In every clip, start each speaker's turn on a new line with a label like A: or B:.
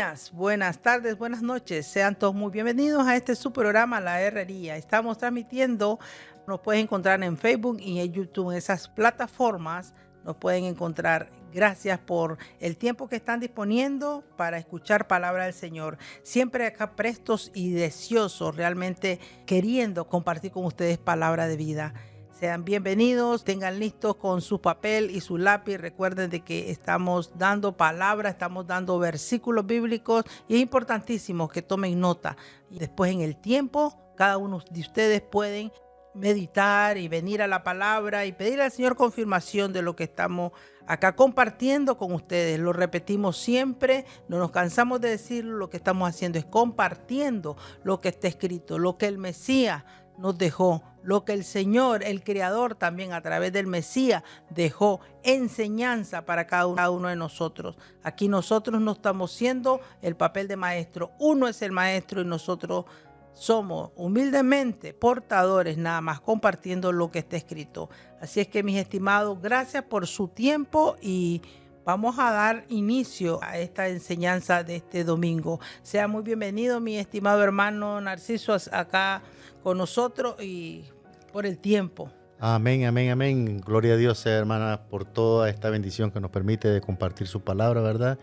A: días, buenas tardes, buenas noches. Sean todos muy bienvenidos a este su programa, La Herrería. Estamos transmitiendo, nos pueden encontrar en Facebook y en YouTube, en esas plataformas nos pueden encontrar. Gracias por el tiempo que están disponiendo para escuchar palabra del Señor. Siempre acá prestos y deseosos, realmente queriendo compartir con ustedes palabra de vida. Sean bienvenidos, tengan listos con su papel y su lápiz. Recuerden de que estamos dando palabra, estamos dando versículos bíblicos y es importantísimo que tomen nota. Y después en el tiempo, cada uno de ustedes pueden meditar y venir a la palabra y pedir al Señor confirmación de lo que estamos acá compartiendo con ustedes. Lo repetimos siempre, no nos cansamos de decirlo, lo que estamos haciendo es compartiendo lo que está escrito, lo que el Mesías nos dejó, lo que el Señor, el Creador también a través del Mesías dejó enseñanza para cada uno de nosotros. Aquí nosotros no estamos siendo el papel de maestro, uno es el maestro y nosotros somos humildemente portadores nada más compartiendo lo que está escrito. Así es que mis estimados, gracias por su tiempo y vamos a dar inicio a esta enseñanza de este domingo. Sea muy bienvenido mi estimado hermano Narciso acá con nosotros y por el tiempo.
B: Amén, amén, amén. Gloria a Dios, hermana, por toda esta bendición que nos permite de compartir su palabra, ¿verdad?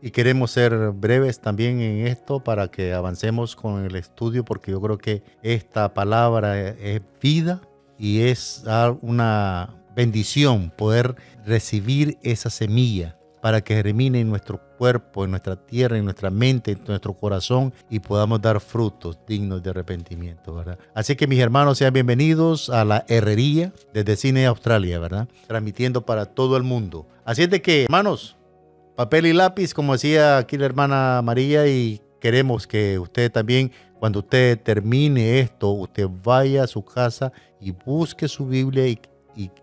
B: Y queremos ser breves también en esto para que avancemos con el estudio, porque yo creo que esta palabra es vida y es una bendición poder recibir esa semilla para que germine en nuestro cuerpo, en nuestra tierra, en nuestra mente, en nuestro corazón y podamos dar frutos dignos de arrepentimiento, ¿verdad? Así que mis hermanos, sean bienvenidos a La Herrería desde Sydney, Australia, ¿verdad? Transmitiendo para todo el mundo. Así es de que, hermanos, papel y lápiz, como decía aquí la hermana María, y queremos que usted también, cuando usted termine esto, usted vaya a su casa y busque su Biblia y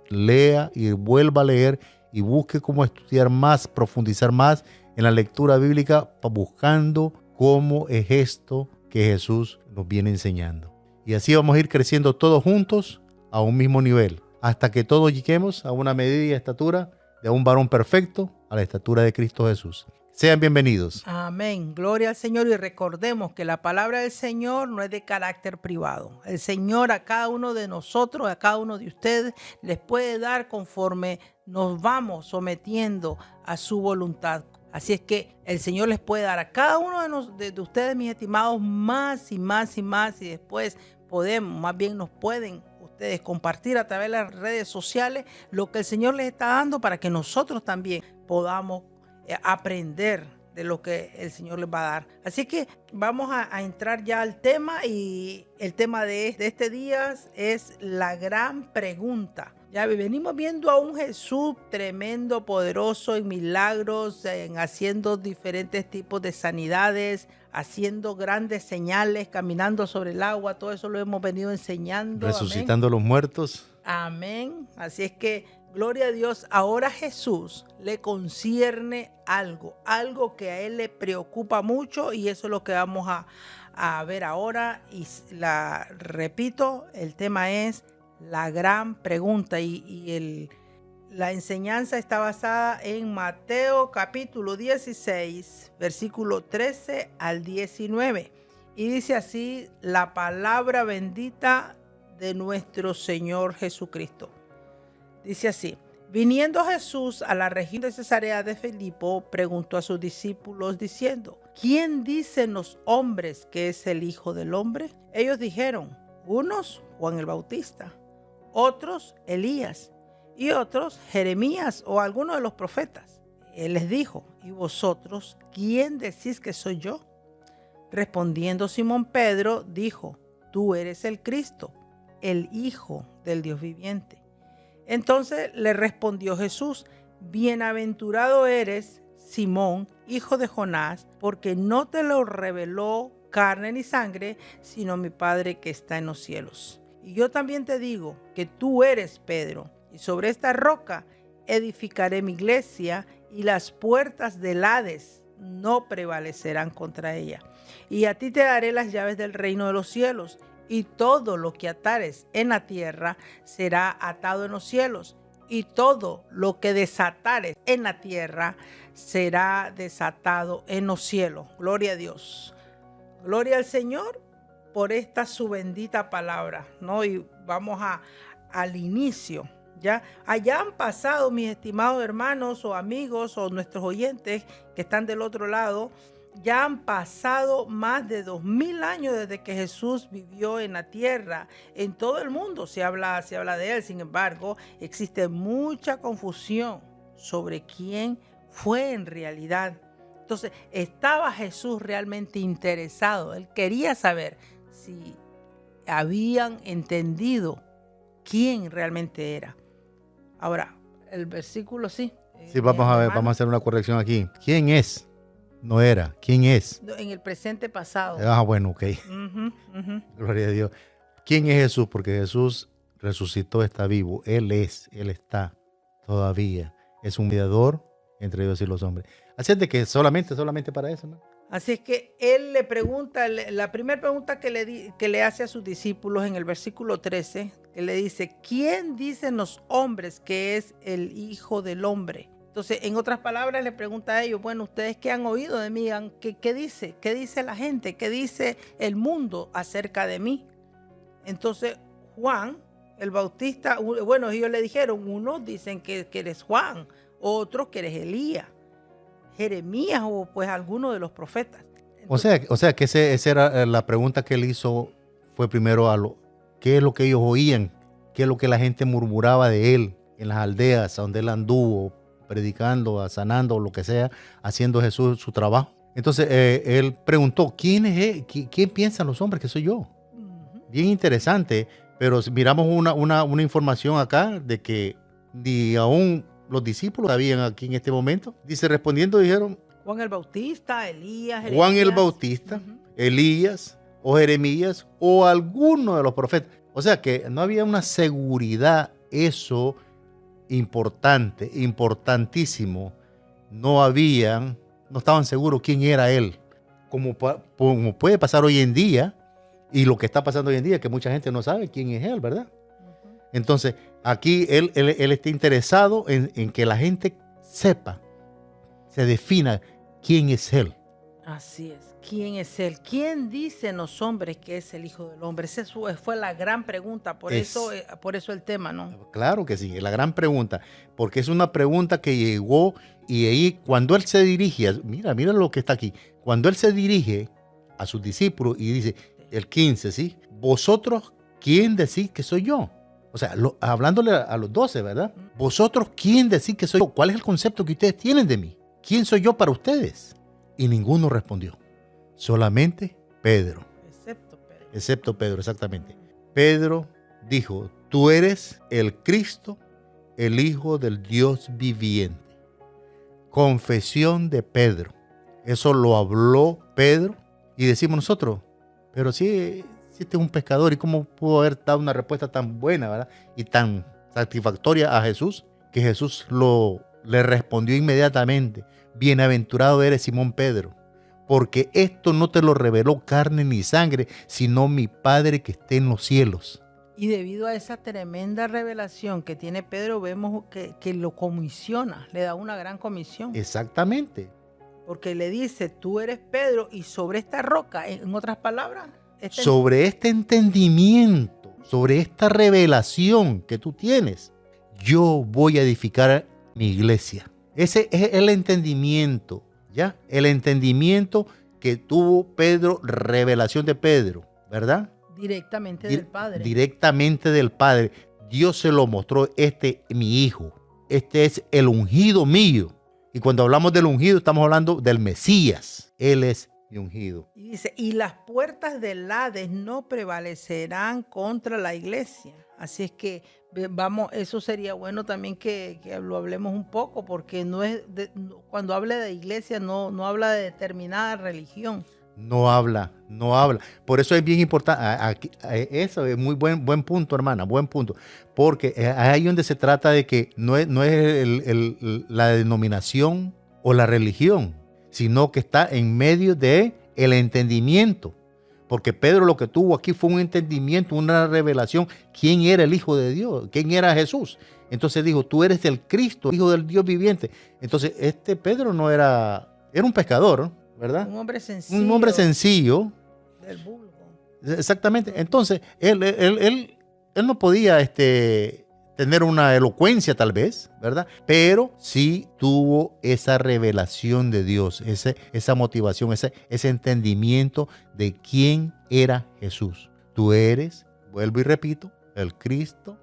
B: lea y vuelva a leer y busque cómo estudiar más, profundizar más en la lectura bíblica, buscando cómo es esto que Jesús nos viene enseñando. Y así vamos a ir creciendo todos juntos a un mismo nivel, hasta que todos lleguemos a una medida y estatura de un varón perfecto, a la estatura de Cristo Jesús. Sean bienvenidos.
A: Amén. Gloria al Señor y recordemos que la palabra del Señor no es de carácter privado. El Señor a cada uno de nosotros, a cada uno de ustedes, les puede dar conforme nos vamos sometiendo a su voluntad. Así es que el Señor les puede dar a cada uno de ustedes, mis estimados, más y más y más. Y después más bien nos pueden ustedes compartir a través de las redes sociales lo que el Señor les está dando para que nosotros también podamos aprender de lo que el Señor les va a dar. Así que vamos a entrar ya al tema y el tema de este día es la gran pregunta. Ya venimos viendo a un Jesús tremendo, poderoso en milagros, haciendo diferentes tipos de sanidades, haciendo grandes señales, caminando sobre el agua. Todo eso lo hemos venido enseñando.
B: Resucitando a los muertos.
A: Amén. Así es que, gloria a Dios, ahora a Jesús le concierne algo que a él le preocupa mucho y eso es lo que vamos a ver ahora. Y repito, el tema es la gran pregunta y la enseñanza está basada en Mateo capítulo 16, versículo 13 al 19. Y dice así la palabra bendita de nuestro Señor Jesucristo. Dice así: viniendo Jesús a la región de Cesarea de Filipo, preguntó a sus discípulos diciendo: ¿quién dicen los hombres que es el Hijo del Hombre? Ellos dijeron: unos Juan el Bautista, otros Elías y otros Jeremías o alguno de los profetas. Él les dijo: ¿y vosotros quién decís que soy yo? Respondiendo Simón Pedro dijo: tú eres el Cristo, el Hijo del Dios viviente. Entonces le respondió Jesús: bienaventurado eres, Simón, hijo de Jonás, porque no te lo reveló carne ni sangre, sino mi Padre que está en los cielos. Y yo también te digo que tú eres Pedro, y sobre esta roca edificaré mi iglesia, y las puertas del Hades no prevalecerán contra ella. Y a ti te daré las llaves del reino de los cielos, y todo lo que atares en la tierra será atado en los cielos, y todo lo que desatares en la tierra será desatado en los cielos. Gloria a Dios. Gloria al Señor por esta su bendita palabra, ¿no? Y vamos al inicio, ¿ya? Allá han pasado, mis estimados hermanos o amigos o nuestros oyentes que están del otro lado, ya han pasado más de 2000 años desde que Jesús vivió en la tierra. En todo el mundo se habla de él. Sin embargo, existe mucha confusión sobre quién fue en realidad. Entonces, ¿estaba Jesús realmente interesado? Él quería saber si habían entendido quién realmente era. Ahora, el versículo sí.
B: Sí, vamos a ver, vamos a hacer una corrección aquí. ¿Quién es? No era. ¿Quién es?
A: En el presente pasado.
B: Bueno, ok. Gloria a Dios. ¿Quién es Jesús? Porque Jesús resucitó, está vivo. Él está todavía. Es un mediador entre Dios y los hombres. Así es de que solamente para eso, ¿no?
A: Así es que él le pregunta, la primera pregunta que le hace a sus discípulos en el versículo 13, que le dice, ¿quién dicen los hombres que es el Hijo del Hombre? Entonces, en otras palabras, le pregunta a ellos, bueno, ¿ustedes qué han oído de mí? ¿Qué dice? ¿Qué dice la gente? ¿Qué dice el mundo acerca de mí? Entonces, Juan, el Bautista, bueno, ellos le dijeron, unos dicen que eres Juan, otros que eres Elías, Jeremías o pues alguno de los profetas. Entonces,
B: o sea que esa era la pregunta que él hizo, fue primero ¿qué es lo que ellos oían? ¿Qué es lo que la gente murmuraba de él en las aldeas donde él anduvo, predicando, sanando, o lo que sea, haciendo Jesús su trabajo? Entonces él preguntó, ¿quién es él? ¿Quién piensan los hombres que soy yo? Bien interesante, pero miramos una información acá de que ni aún los discípulos sabían aquí en este momento. Dice, respondiendo dijeron,
A: Juan el Bautista, Elías, Jeremías.
B: Juan el Bautista, Elías o Jeremías o alguno de los profetas. O sea que no había una seguridad, eso importante, importantísimo. No estaban seguros quién era él. Como puede pasar hoy en día, y lo que está pasando hoy en día, que mucha gente no sabe quién es él, ¿verdad? Entonces, aquí él está interesado en que la gente sepa, se defina quién es él.
A: Así es, ¿quién es él? ¿Quién dicen los hombres que es el Hijo del Hombre? Esa fue la gran pregunta, por eso el tema, ¿no?
B: Claro que sí, es la gran pregunta, porque es una pregunta que llegó y ahí cuando él se dirige, mira lo que está aquí, cuando él se dirige a sus discípulos y dice, el 15, ¿sí? ¿Vosotros quién decís que soy yo? O sea, hablándole a los 12, ¿verdad? ¿Vosotros quién decís que soy yo? ¿Cuál es el concepto que ustedes tienen de mí? ¿Quién soy yo para ustedes? Y ninguno respondió. Solamente Pedro. Excepto Pedro, exactamente. Pedro dijo, tú eres el Cristo, el Hijo del Dios viviente. Confesión de Pedro. Eso lo habló Pedro y decimos nosotros, pero sí, este es un pescador y cómo pudo haber dado una respuesta tan buena, ¿verdad? Y tan satisfactoria a Jesús, que Jesús le respondió inmediatamente, bienaventurado eres Simón Pedro, porque esto no te lo reveló carne ni sangre, sino mi Padre que esté en los cielos.
A: Y debido a esa tremenda revelación que tiene Pedro, vemos que lo comisiona, le da una gran comisión.
B: Exactamente.
A: Porque le dice, tú eres Pedro y sobre esta roca, en otras palabras,
B: sobre este entendimiento, sobre esta revelación que tú tienes, yo voy a edificar mi iglesia. Ese es el entendimiento, ¿ya? El entendimiento que tuvo Pedro, revelación de Pedro, ¿verdad?
A: Directamente del Padre.
B: Directamente del Padre. Dios se lo mostró, mi hijo, este es el ungido mío. Y cuando hablamos del ungido, estamos hablando del Mesías. Él es mi ungido.
A: Y dice, y las puertas del Hades no prevalecerán contra la iglesia. Así es que eso sería bueno también que lo hablemos un poco, porque cuando habla de iglesia no habla de determinada religión.
B: No habla. Por eso es bien importante. Eso es muy buen punto, hermana, buen punto. Porque ahí donde se trata de que no es la denominación o la religión, sino que está en medio de el entendimiento. Porque Pedro lo que tuvo aquí fue un entendimiento, una revelación, quién era el Hijo de Dios, quién era Jesús. Entonces dijo, tú eres el Cristo, Hijo del Dios viviente. Entonces Pedro no era un pescador, ¿verdad?
A: Un hombre sencillo.
B: Un hombre sencillo.
A: Del vulgo.
B: Exactamente. Entonces, él no podía tener una elocuencia tal vez, ¿verdad? Pero sí tuvo esa revelación de Dios, esa motivación, ese entendimiento de quién era Jesús. Tú eres, vuelvo y repito, el Cristo,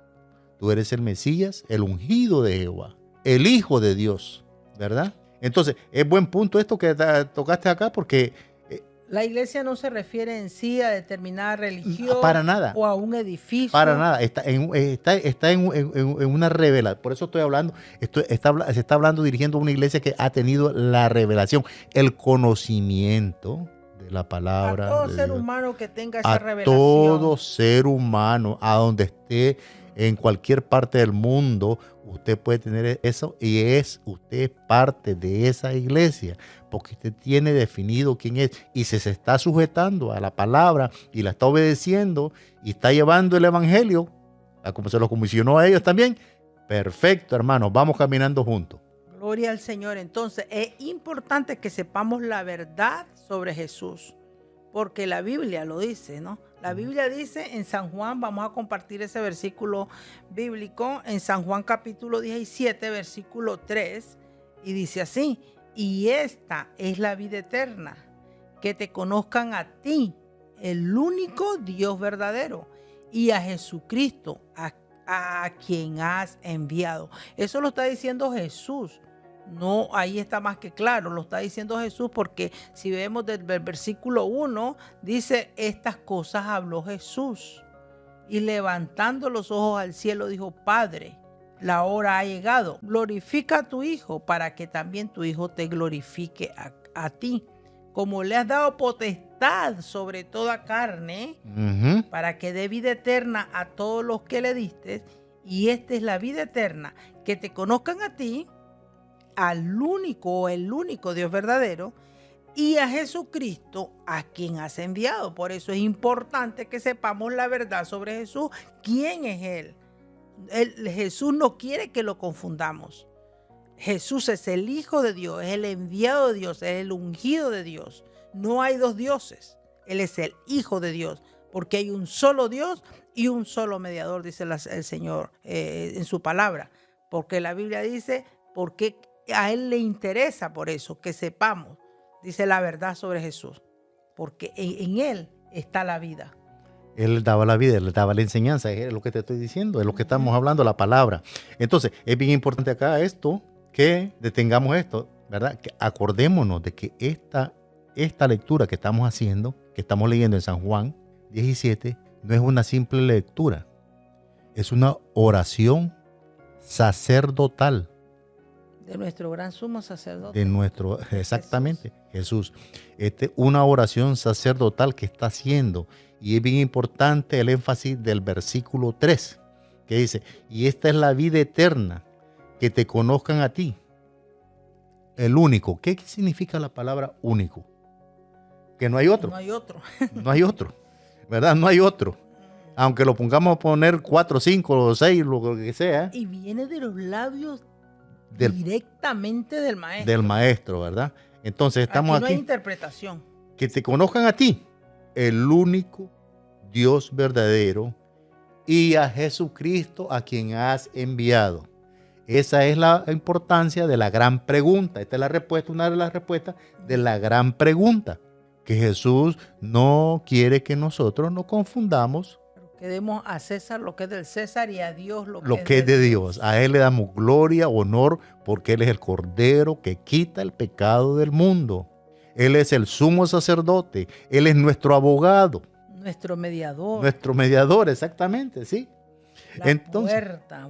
B: tú eres el Mesías, el ungido de Jehová, el Hijo de Dios, ¿verdad? Entonces, es buen punto esto que tocaste acá porque
A: la iglesia no se refiere en sí a determinada religión
B: para nada,
A: o a un edificio.
B: Para nada, está en una revelación. Por eso estoy hablando, se está hablando dirigiendo a una iglesia que ha tenido la revelación, el conocimiento de la palabra.
A: A todo
B: de
A: ser
B: Dios.
A: humano que tenga esa revelación.
B: A todo ser humano, a donde esté, en cualquier parte del mundo, usted puede tener eso y usted es parte de esa iglesia, porque usted tiene definido quién es y se está sujetando a la palabra y la está obedeciendo y está llevando el evangelio, como se lo comisionó a ellos también. Perfecto, hermanos, vamos caminando juntos.
A: Gloria al Señor. Entonces, es importante que sepamos la verdad sobre Jesús, porque la Biblia lo dice, ¿no? La Biblia dice en San Juan, vamos a compartir ese versículo bíblico, en San Juan capítulo 17, versículo 3, y dice así: y esta es la vida eterna, que te conozcan a ti, el único Dios verdadero, y a Jesucristo, a quien has enviado. Eso lo está diciendo Jesús. No, ahí está más que claro, lo está diciendo Jesús, porque si vemos del versículo 1, dice, estas cosas habló Jesús. Y levantando los ojos al cielo dijo, Padre, la hora ha llegado, glorifica a tu Hijo, para que también tu Hijo te glorifique a ti. Como le has dado potestad sobre toda carne, para que dé vida eterna a todos los que le diste, y esta es la vida eterna, que te conozcan a ti, al único o el único Dios verdadero, y a Jesucristo, a quien has enviado. Por eso es importante que sepamos la verdad sobre Jesús. ¿Quién es Él? Jesús no quiere que lo confundamos. Jesús es el Hijo de Dios, es el enviado de Dios, es el ungido de Dios. No hay dos dioses. Él es el Hijo de Dios, porque hay un solo Dios y un solo mediador, dice el Señor en su palabra. Porque la Biblia dice, porque a Él le interesa por eso, que sepamos, dice la verdad sobre Jesús, porque en Él está la vida.
B: Él daba la vida, Él daba la enseñanza, es lo que te estoy diciendo, es lo que estamos hablando, la palabra. Entonces, es bien importante acá esto, que detengamos esto, ¿verdad? Que acordémonos de que esta lectura que estamos haciendo, que estamos leyendo en San Juan 17, no es una simple lectura, es una oración sacerdotal.
A: De nuestro gran sumo sacerdote.
B: Exactamente, Jesús. Una oración sacerdotal que está haciendo. Y es bien importante el énfasis del versículo 3, que dice, y esta es la vida eterna, que te conozcan a ti, el único. ¿Qué significa la palabra único? Que no hay otro.
A: No hay otro.
B: No hay otro, ¿verdad? No hay otro. Aunque lo pongamos a poner 4, 5 o 6, lo que sea.
A: Y viene de los labios directamente del maestro.
B: Del maestro, ¿verdad? Entonces estamos aquí.
A: No hay interpretación.
B: Que te conozcan a ti, el único Dios verdadero, y a Jesucristo, a quien has enviado. Esa es la importancia de la gran pregunta. Esta es la respuesta, una de las respuestas de la gran pregunta. Que Jesús no quiere que nosotros nos confundamos.
A: Que demos a César lo que es del César y a Dios lo
B: que es de Dios. A Él le damos gloria, honor, porque Él es el Cordero que quita el pecado del mundo. Él es el sumo sacerdote. Él es nuestro abogado.
A: Nuestro mediador.
B: Nuestro mediador, exactamente, sí.
A: Entonces, puerta.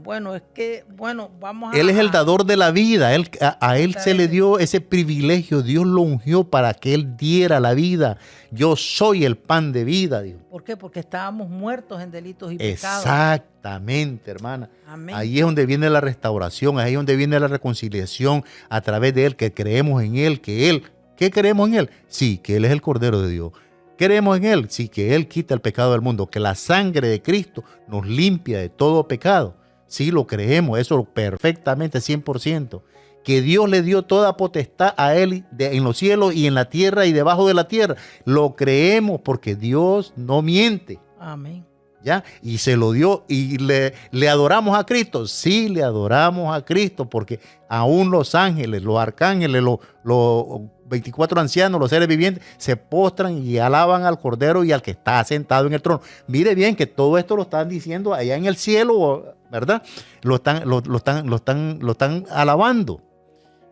A: Vamos a...
B: Él es el dador de la vida. A Él se le dio ese privilegio. Dios lo ungió para que Él diera la vida. Yo soy el pan de vida, dijo.
A: ¿Por qué? Porque estábamos muertos en delitos y pecados.
B: Exactamente, hermana.
A: Amén.
B: Ahí es donde viene la restauración. Ahí es donde viene la reconciliación a través de Él, que creemos en Él, ¿qué creemos en Él? Sí, que Él es el Cordero de Dios. Creemos en Él, sí, que Él quita el pecado del mundo, que la sangre de Cristo nos limpia de todo pecado. Sí, lo creemos, eso perfectamente, 100%. Que Dios le dio toda potestad a Él en los cielos y en la tierra y debajo de la tierra. Lo creemos porque Dios no miente.
A: Amén.
B: ¿Ya? Y se lo dio y le adoramos a Cristo. Sí, le adoramos a Cristo porque aún los ángeles, los arcángeles, los 24 ancianos, los seres vivientes, se postran y alaban al Cordero y al que está sentado en el trono. Mire bien que todo esto lo están diciendo allá en el cielo, ¿verdad? Lo están alabando.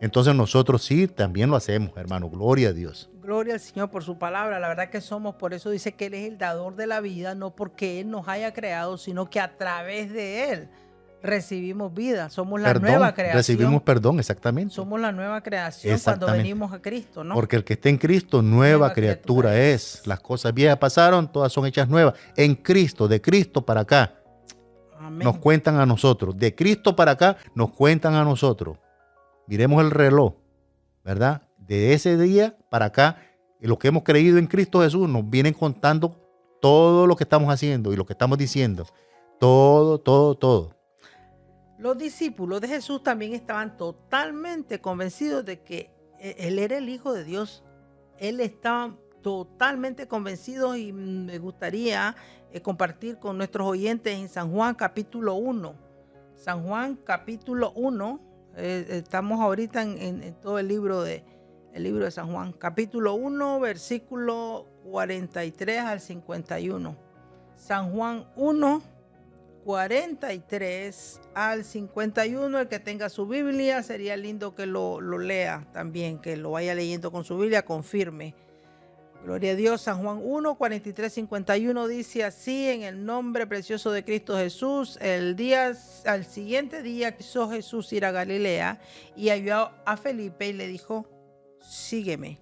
B: Entonces nosotros sí también lo hacemos, hermano. Gloria a Dios.
A: Gloria al Señor por su palabra. La verdad que somos, por eso dice que Él es el dador de la vida, no porque Él nos haya creado, sino que a través de Él recibimos vida. Somos la nueva creación.
B: Recibimos perdón, exactamente.
A: Somos la nueva creación cuando venimos a Cristo, ¿no?
B: Porque el que esté en Cristo, nueva criatura es. Las cosas viejas pasaron, todas son hechas nuevas. En Cristo, de Cristo para acá, amén, nos cuentan a nosotros. De Cristo para acá, nos cuentan a nosotros. Miremos el reloj, ¿verdad? De ese día para acá, lo que hemos creído en Cristo Jesús, nos vienen contando todo lo que estamos haciendo y lo que estamos diciendo. Todo.
A: Los discípulos de Jesús también estaban totalmente convencidos de que Él era el Hijo de Dios. Él estaba totalmente convencido y me gustaría compartir con nuestros oyentes en San Juan capítulo 1. San Juan capítulo 1. Estamos ahorita en todo el libro de San Juan, capítulo 1, versículo 43 al 51. San Juan 1, 43 al 51. El que tenga su Biblia, sería lindo que lo lea también, que lo vaya leyendo con su Biblia, confirme. Gloria a Dios. San Juan 1, 43, 51 dice así: en el nombre precioso de Cristo Jesús, al siguiente día quiso Jesús ir a Galilea y halló a Felipe y le dijo: sígueme.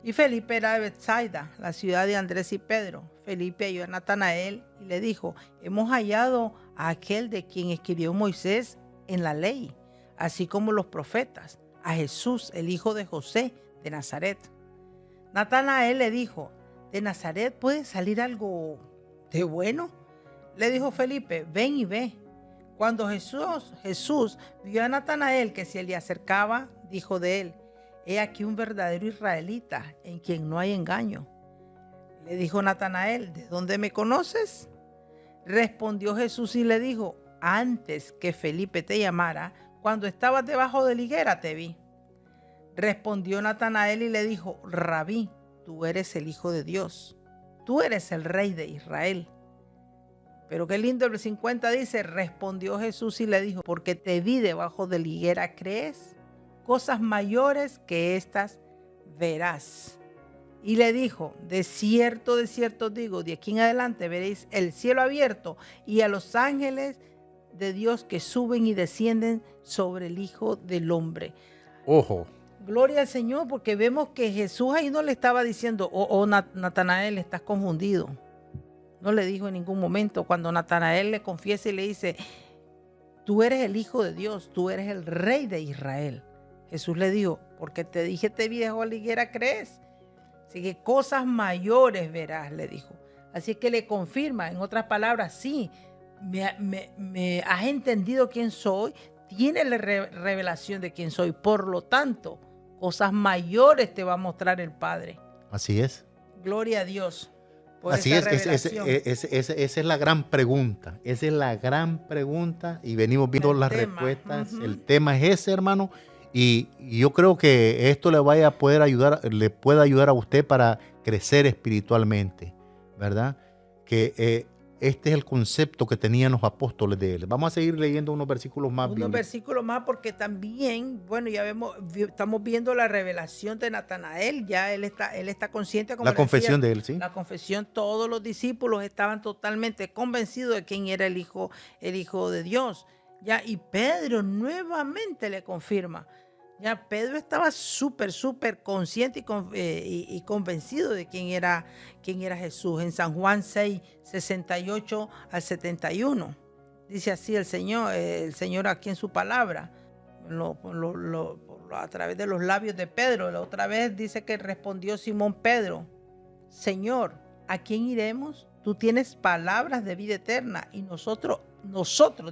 A: Y Felipe era de Betsaida, la ciudad de Andrés y Pedro. Felipe halló a Natanael y le dijo: hemos hallado a aquel de quien escribió Moisés en la ley, así como los profetas, a Jesús, el hijo de José de Nazaret. Natanael le dijo: ¿de Nazaret puede salir algo de bueno? Le dijo Felipe: ven y ve. Cuando Jesús vio a Natanael que se le acercaba, dijo de él: he aquí un verdadero israelita en quien no hay engaño. Le dijo Natanael: ¿de dónde me conoces? Respondió Jesús y le dijo: antes que Felipe te llamara, cuando estabas debajo de la higuera te vi. Respondió Natanael y le dijo: Rabí, tú eres el Hijo de Dios, tú eres el Rey de Israel. Pero qué lindo el 50 dice: respondió Jesús y le dijo: porque te vi debajo de la higuera, ¿crees? Cosas mayores que estas verás. Y le dijo: de cierto digo, de aquí en adelante veréis el cielo abierto y a los ángeles de Dios que suben y descienden sobre el Hijo del Hombre.
B: Ojo.
A: Gloria al Señor, porque vemos que Jesús ahí no le estaba diciendo: Natanael, estás confundido. No le dijo en ningún momento. Cuando Natanael le confiesa y le dice: tú eres el Hijo de Dios, tú eres el Rey de Israel. Jesús le dijo: porque te dije te vi debajo de la higuera, ¿crees? Así que cosas mayores verás, le dijo. Así que le confirma, en otras palabras: sí, me has entendido quién soy, tienes la revelación de quién soy, por lo tanto, cosas mayores te va a mostrar el Padre.
B: Así es.
A: Gloria a Dios.
B: Así es, esa es la gran pregunta. Esa es la gran pregunta y venimos viendo las respuestas. El tema es ese, hermano. Y yo creo que esto le puede ayudar a usted para crecer espiritualmente, ¿verdad? Que este es el concepto que tenían los apóstoles de él. Vamos a seguir leyendo unos versículos más.
A: Unos versículos más, porque también, bueno, estamos viendo la revelación de Natanael. Ya él está consciente. Como
B: la confesión de él, sí.
A: La confesión, todos los discípulos estaban totalmente convencidos de quién era el Hijo de Dios. Ya, y Pedro nuevamente le confirma. Ya, Pedro estaba súper consciente y convencido de quién era Jesús. En San Juan 6, 68 al 71. Dice así el Señor aquí en su palabra, a través de los labios de Pedro. La otra vez dice que respondió Simón Pedro Señor, ¿a quién iremos? Tú tienes palabras de vida eterna y nosotros,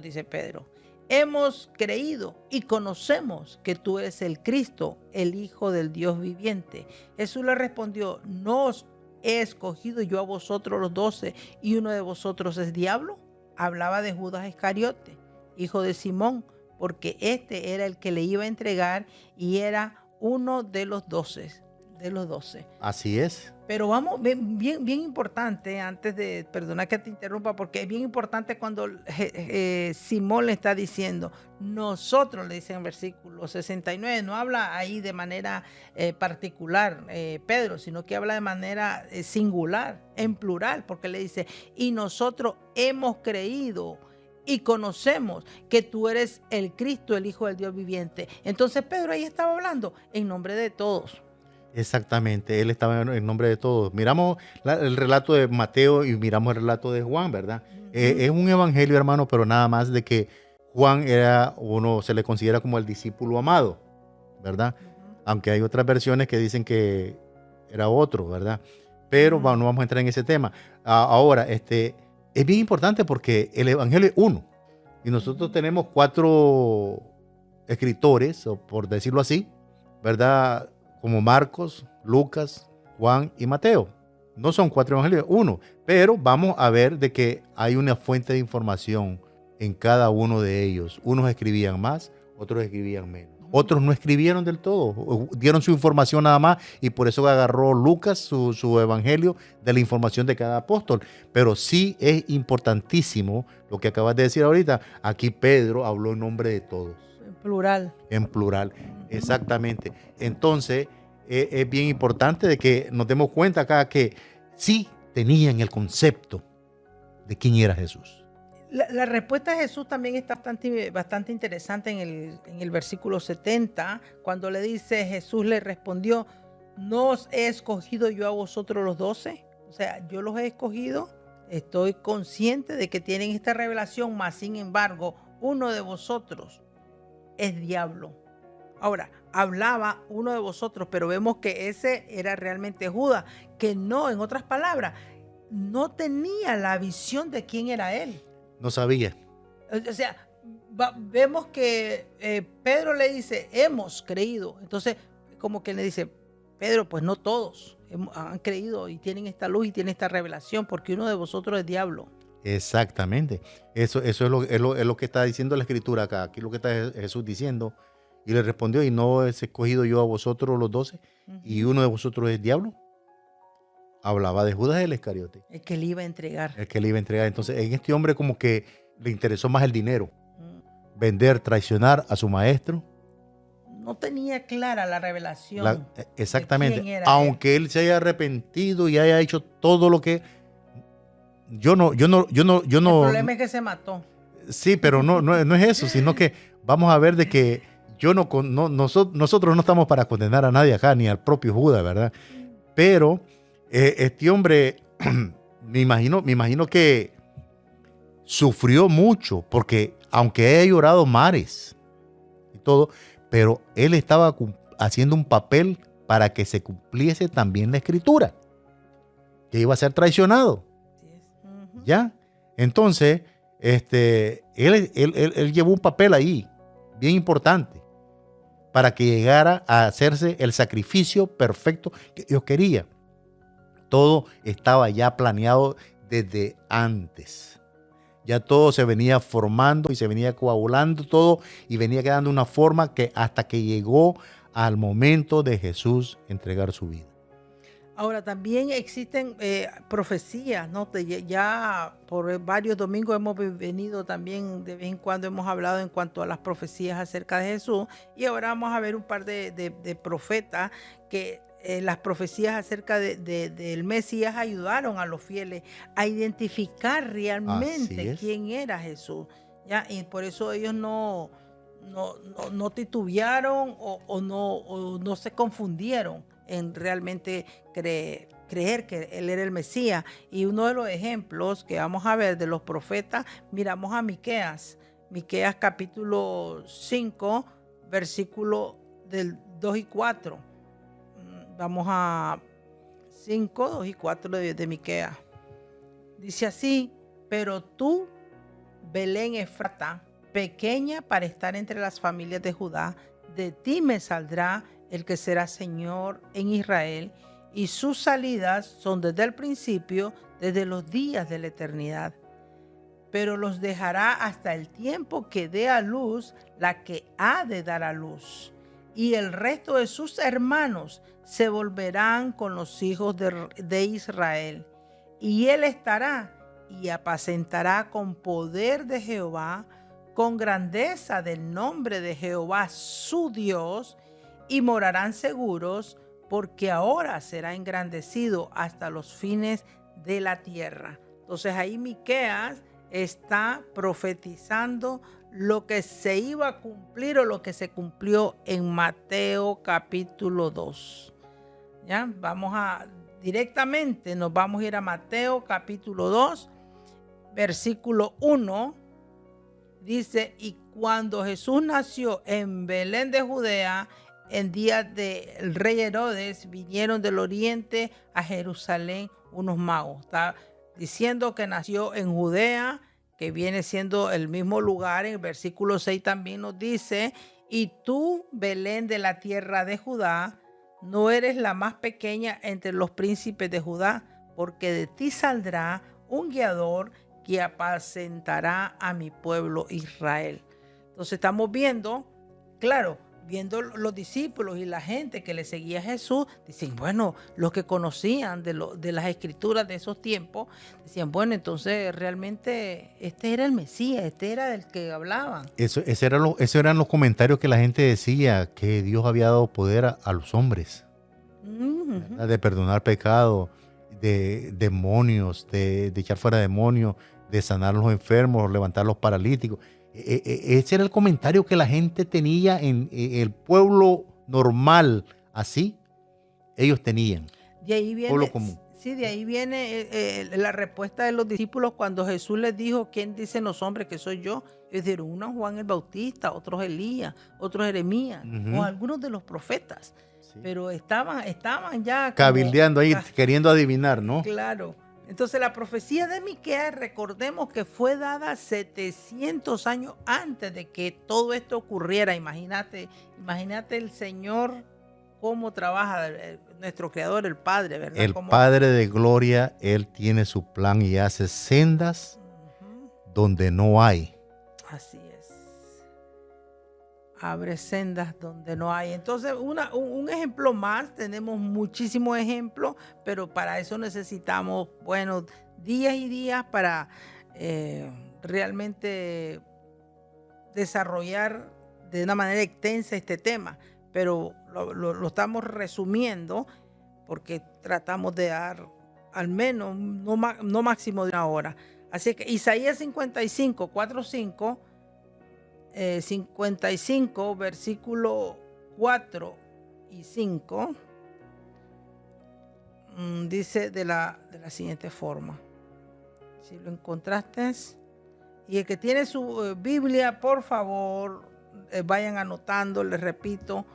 A: dice Pedro, hemos creído y conocemos que tú eres el Cristo, el Hijo del Dios viviente. Jesús le respondió, ¿no os he escogido yo a vosotros los 12 y uno de vosotros es diablo? Hablaba de Judas Iscariote, hijo de Simón, porque este era el que le iba a entregar y era uno de los 12.
B: Así es.
A: Pero vamos, bien importante, antes de, perdona que te interrumpa, porque es bien importante cuando Simón le está diciendo, nosotros, le dice en versículo 69, no habla ahí de manera particular, Pedro, sino que habla de manera singular, en plural, porque le dice, y nosotros hemos creído y conocemos que tú eres el Cristo, el Hijo del Dios viviente. Entonces Pedro ahí estaba hablando en nombre de todos.
B: Exactamente, él estaba en nombre de todos. Miramos el relato de Mateo y miramos el relato de Juan, ¿verdad? Es un evangelio, hermano, pero nada más de que Juan era uno, se le considera como el discípulo amado, ¿verdad? Aunque hay otras versiones que dicen que era otro, ¿verdad? Pero no vamos a entrar en ese tema. Ahora, es bien importante porque el evangelio es uno y nosotros tenemos 4 escritores, o por decirlo así, ¿verdad? Como Marcos, Lucas, Juan y Mateo. No son 4 evangelios, uno. Pero vamos a ver de que hay una fuente de información en cada uno de ellos. Unos escribían más, otros escribían menos. Otros no escribieron del todo, dieron su información nada más y por eso agarró Lucas su evangelio de la información de cada apóstol. Pero sí es importantísimo lo que acabas de decir ahorita. Aquí Pedro habló en nombre de todos. En plural, exactamente. Entonces, es bien importante de que nos demos cuenta acá que sí tenían el concepto de quién era Jesús.
A: La respuesta de Jesús también está bastante interesante en el versículo 70, cuando le dice, Jesús le respondió, ¿no os he escogido yo a vosotros los 12? O sea, yo los he escogido, estoy consciente de que tienen esta revelación, mas sin embargo, uno de vosotros es diablo. Ahora, hablaba uno de vosotros, pero vemos que ese era realmente Judas, que no, en otras palabras, no tenía la visión de quién era él.
B: No sabía.
A: O sea, vemos que Pedro le dice, hemos creído. Entonces, como que le dice, Pedro, pues no todos han creído y tienen esta luz y tienen esta revelación, porque uno de vosotros es diablo.
B: Exactamente. Eso es lo que está diciendo la Escritura acá. Aquí lo que está Jesús diciendo. Y le respondió, ¿y no he escogido yo a vosotros los 12? ¿Y uno de vosotros es diablo? Hablaba de Judas el Iscariote.
A: El que le iba a entregar.
B: Entonces, en este hombre como que le interesó más el dinero. Vender, traicionar a su maestro.
A: No tenía clara la revelación.
B: Exactamente.
A: De quién era
B: aunque él se haya arrepentido y haya hecho todo lo que... Yo no. El
A: problema es que se mató.
B: Sí, pero no es eso, sino que vamos a ver de que nosotros no estamos para condenar a nadie acá, ni al propio Judas, ¿verdad? Pero este hombre, me imagino que sufrió mucho, porque aunque haya llorado mares y todo, pero él estaba haciendo un papel para que se cumpliese también la Escritura, que iba a ser traicionado. ¿Ya? Entonces, él llevó un papel ahí, bien importante, para que llegara a hacerse el sacrificio perfecto que Dios quería. Todo estaba ya planeado desde antes. Ya todo se venía formando y se venía coagulando todo y venía quedando una forma que hasta que llegó al momento de Jesús entregar su vida.
A: Ahora, también existen profecías, ¿no? Ya por varios domingos hemos venido también, de vez en cuando hemos hablado en cuanto a las profecías acerca de Jesús, y ahora vamos a ver un par de profetas que las profecías acerca del Mesías ayudaron a los fieles a identificar realmente quién era Jesús, ¿ya? Y por eso ellos no titubearon o no se confundieron en realmente creer que él era el Mesías. Y uno de los ejemplos que vamos a ver de los profetas, miramos a Miqueas capítulo 5, versículo del 2 y 4. Vamos a 5, 2 y 4 de Miqueas. Dice así: pero tú, Belén Efrata, pequeña para estar entre las familias de Judá, de ti me saldrá el que será Señor en Israel, y sus salidas son desde el principio, desde los días de la eternidad. Pero los dejará hasta el tiempo que dé a luz la que ha de dar a luz. Y el resto de sus hermanos se volverán con los hijos de Israel. Y él estará y apacentará con poder de Jehová, con grandeza del nombre de Jehová su Dios, y morarán seguros, porque ahora será engrandecido hasta los fines de la tierra. Entonces ahí Miqueas está profetizando lo que se iba a cumplir o lo que se cumplió en Mateo capítulo 2. ¿Ya? Directamente nos vamos a ir a Mateo capítulo 2, versículo 1. Dice: y cuando Jesús nació en Belén de Judea, en días del rey Herodes, vinieron del oriente a Jerusalén unos magos. Está diciendo que nació en Judea, que viene siendo el mismo lugar. En el versículo 6 también nos dice: y tú, Belén de la tierra de Judá, no eres la más pequeña entre los príncipes de Judá, porque de ti saldrá un guiador que apacentará a mi pueblo Israel. Entonces estamos viendo, claro, viendo los discípulos y la gente que le seguía a Jesús, dicen, bueno, los que conocían de las escrituras de esos tiempos, decían, bueno, entonces realmente este era el Mesías, este era del que hablaban.
B: Eso eran los comentarios que la gente decía, que Dios había dado poder a los hombres, de perdonar pecado, de demonios, de echar fuera demonios, de sanar a los enfermos, levantar a los paralíticos. Ese era el comentario que la gente tenía en el pueblo normal, así ellos tenían.
A: De ahí viene,
B: pueblo común.
A: Sí, de ahí viene la respuesta de los discípulos cuando Jesús les dijo, ¿quién dicen los hombres que soy yo? Es decir, unos Juan el Bautista, otros Elías, otros Jeremías, o algunos de los profetas. Sí. Pero estaban ya
B: cabildeando ahí, queriendo adivinar, ¿no?
A: Claro. Entonces la profecía de Miqueas, recordemos que fue dada 700 años antes de que todo esto ocurriera. Imagínate el Señor cómo trabaja, nuestro Creador, el Padre, ¿verdad?
B: El Padre de gloria, Él tiene su plan y hace sendas donde no hay.
A: Así es. Abre sendas donde no hay. Entonces, un ejemplo más, tenemos muchísimos ejemplos, pero para eso necesitamos, bueno, días y días para realmente desarrollar de una manera extensa este tema. Pero lo estamos resumiendo porque tratamos de dar al menos, no máximo de una hora. Así que Isaías 55, 4, 5, 55, versículo 4 y 5, dice de la siguiente forma. Si lo encontraste, y el que tiene su Biblia, por favor, vayan anotando, les repito,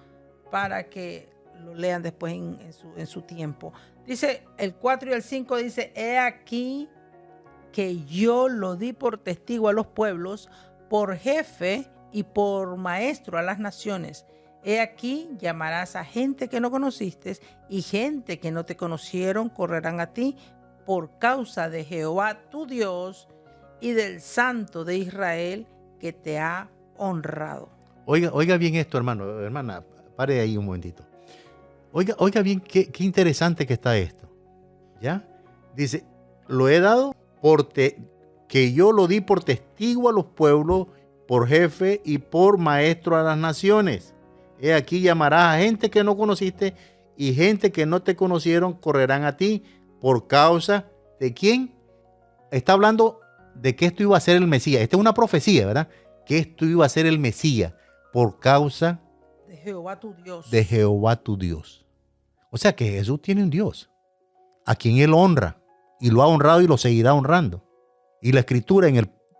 A: para que lo lean después en su tiempo. Dice el 4 y el 5, dice: he aquí que yo lo di por testigo a los pueblos, por jefe y por maestro a las naciones. He aquí llamarás a gente que no conociste, y gente que no te conocieron correrán a ti por causa de Jehová tu Dios y del Santo de Israel que te ha honrado.
B: Oiga bien esto, hermana, pare ahí un momentito. Oiga bien qué interesante que está esto. ¿Ya? Dice, lo he dado que yo lo di por testigo a los pueblos, por jefe y por maestro a las naciones. He aquí llamarás a gente que no conociste, y gente que no te conocieron correrán a ti por causa de ¿quién? Está hablando de que esto iba a ser el Mesías. Esta es una profecía, ¿verdad? Que esto iba a ser el Mesías por causa
A: de Jehová tu Dios.
B: De Jehová tu Dios. O sea que Jesús tiene un Dios a quien Él honra, y lo ha honrado y lo seguirá honrando. Y la Escritura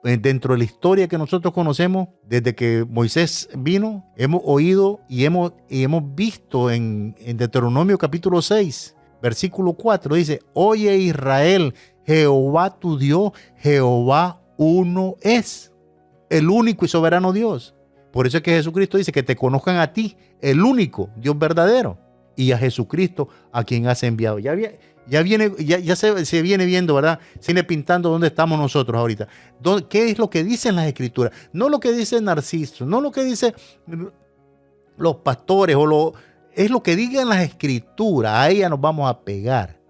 B: dentro de la historia que nosotros conocemos, desde que Moisés vino, hemos oído y hemos visto en Deuteronomio capítulo 6, versículo 4 dice, oye Israel, Jehová tu Dios, Jehová uno es, el único y soberano Dios. Por eso es que Jesucristo dice que te conozcan a ti, el único Dios verdadero, y a Jesucristo a quien has enviado. Ya se viene viendo, ¿verdad? Se viene pintando dónde estamos nosotros ahorita. ¿Qué es lo que dicen las Escrituras? No lo que dice Narciso, no lo que dicen los pastores, es lo que digan las Escrituras. A ella nos vamos a pegar.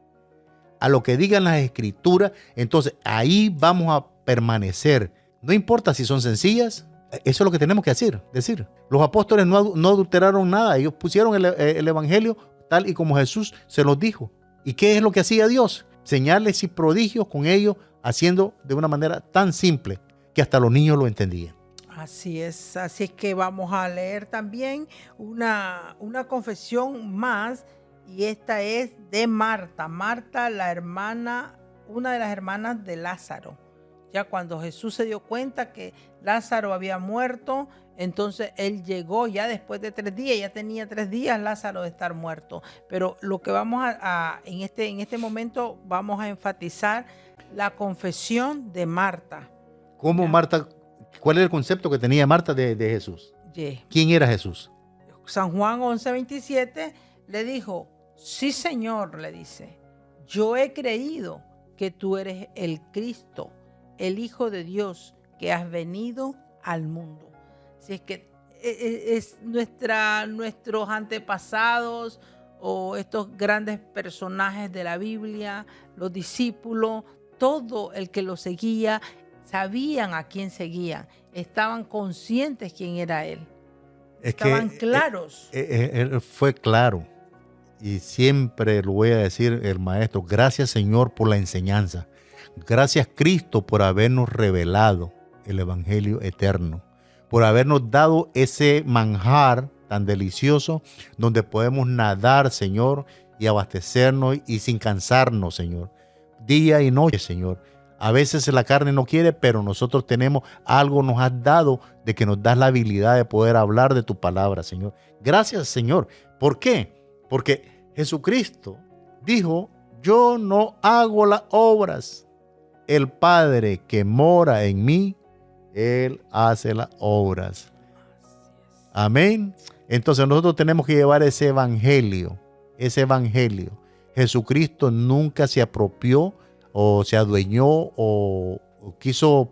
B: A lo que digan las Escrituras, entonces ahí vamos a permanecer. No importa si son sencillas, eso es lo que tenemos que decir. Los apóstoles no adulteraron nada, ellos pusieron el Evangelio tal y como Jesús se los dijo. ¿Y qué es lo que hacía Dios? Señales y prodigios con ellos, haciendo de una manera tan simple que hasta los niños lo entendían.
A: Así es que vamos a leer también una confesión más, y esta es de Marta. Marta, la hermana, una de las hermanas de Lázaro. Ya cuando Jesús se dio cuenta que Lázaro había muerto, entonces él llegó ya después de 3 días, ya tenía 3 días Lázaro de estar muerto. Pero lo que vamos en este momento vamos a enfatizar la confesión de Marta.
B: ¿Cómo Marta? ¿Cuál era el concepto que tenía Marta de Jesús?
A: Yeah.
B: ¿Quién era Jesús?
A: San Juan 11:27 le dijo, sí Señor, le dice, yo he creído que tú eres el Cristo, el Hijo de Dios, que has venido al mundo. Si es que nuestros antepasados o estos grandes personajes de la Biblia, los discípulos, todo el que lo seguía, sabían a quién seguían, estaban conscientes quién era él. Estaban claros.
B: Él fue claro. Y siempre lo voy a decir, el maestro, gracias Señor por la enseñanza. Gracias Cristo por habernos revelado el Evangelio eterno, por habernos dado ese manjar tan delicioso donde podemos nadar, Señor, y abastecernos y sin cansarnos, Señor, día y noche, Señor. A veces la carne no quiere, pero nosotros tenemos algo, nos has dado de que nos das la habilidad de poder hablar de tu palabra, Señor. Gracias, Señor. ¿Por qué? Porque Jesucristo dijo, yo no hago las obras. El Padre que mora en mí, Él hace las obras. Amén. Entonces nosotros tenemos que llevar ese evangelio. Jesucristo nunca se apropió o se adueñó o quiso,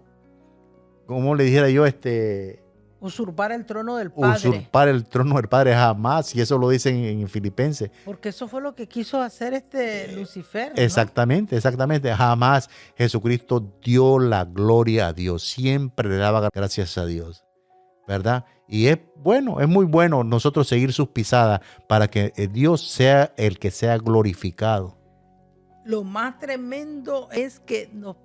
B: como le dijera yo,
A: usurpar el trono del Padre.
B: Usurpar el trono del Padre, jamás. Y eso lo dicen en Filipenses.
A: Porque eso fue lo que quiso hacer Lucifer, ¿no?
B: Exactamente. Jamás Jesucristo dio la gloria a Dios. Siempre le daba gracias a Dios, ¿verdad? Y es muy bueno nosotros seguir sus pisadas para que Dios sea el que sea glorificado.
A: Lo más tremendo es que nos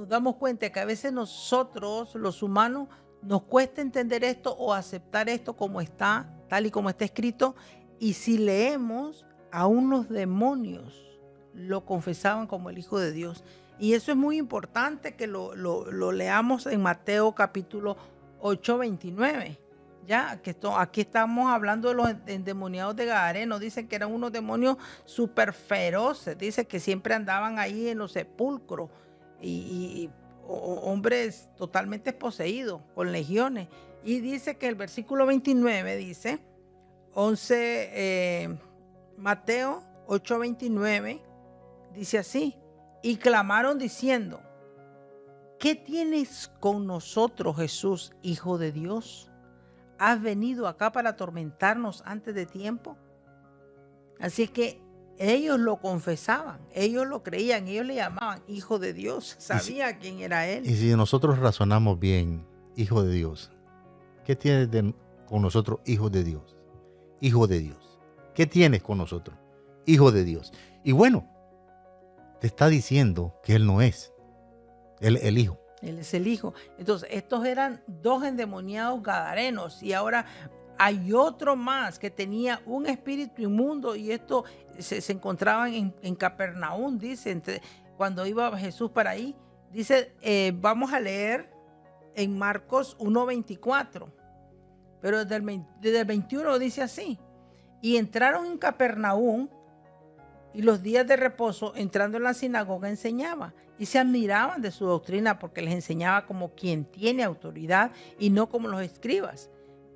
A: damos cuenta que a veces nosotros, los humanos, nos cuesta entender esto o aceptar esto como está, tal y como está escrito. Y si leemos, aún los demonios lo confesaban como el Hijo de Dios. Y eso es muy importante que lo leamos en Mateo capítulo 8:29. Ya, que aquí estamos hablando de los endemoniados de Gadareno. Dicen que eran unos demonios súper feroces. Dice que siempre andaban ahí en los sepulcros y hombres totalmente poseídos con legiones. Y dice que el versículo 29 dice, Mateo 8:29, dice así, y clamaron diciendo, ¿qué tienes con nosotros, Jesús, Hijo de Dios? ¿Has venido acá para atormentarnos antes de tiempo? Así es que ellos lo confesaban, ellos lo creían, ellos le llamaban Hijo de Dios, sabía quién era él.
B: Y si nosotros razonamos bien, Hijo de Dios, ¿qué tienes con nosotros, Hijo de Dios? Hijo de Dios. ¿Qué tienes con nosotros? Hijo de Dios. Y bueno, te está diciendo que Él no es el Hijo.
A: Él es el Hijo. Entonces, estos eran 2 endemoniados gadarenos y ahora hay otro más que tenía un espíritu inmundo y esto se encontraban en Capernaum, dice, cuando iba Jesús para ahí. Dice, vamos a leer en Marcos 1:24, pero desde el 21 dice así. Y entraron en Capernaum y los días de reposo, entrando en la sinagoga, enseñaba. Y se admiraban de su doctrina porque les enseñaba como quien tiene autoridad y no como los escribas.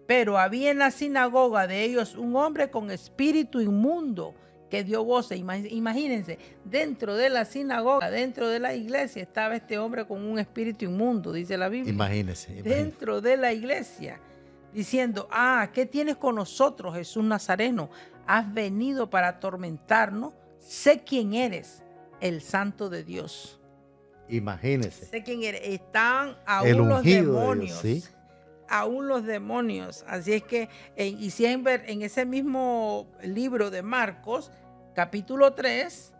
A: Pero había en la sinagoga de ellos un hombre con espíritu inmundo que dio voces. Imagínense, dentro de la sinagoga, dentro de la iglesia, estaba este hombre con un espíritu inmundo, dice la Biblia.
B: Imagínense.
A: Dentro de la iglesia, diciendo, ¿qué tienes con nosotros, Jesús Nazareno? ¿Has venido para atormentarnos? Sé quién eres, el Santo de Dios.
B: Imagínense.
A: Sé quién eres. Están aún los demonios.
B: De Dios, ¿sí?
A: Aún los demonios. Así es que, y siempre en ese mismo libro de Marcos, capítulo 3,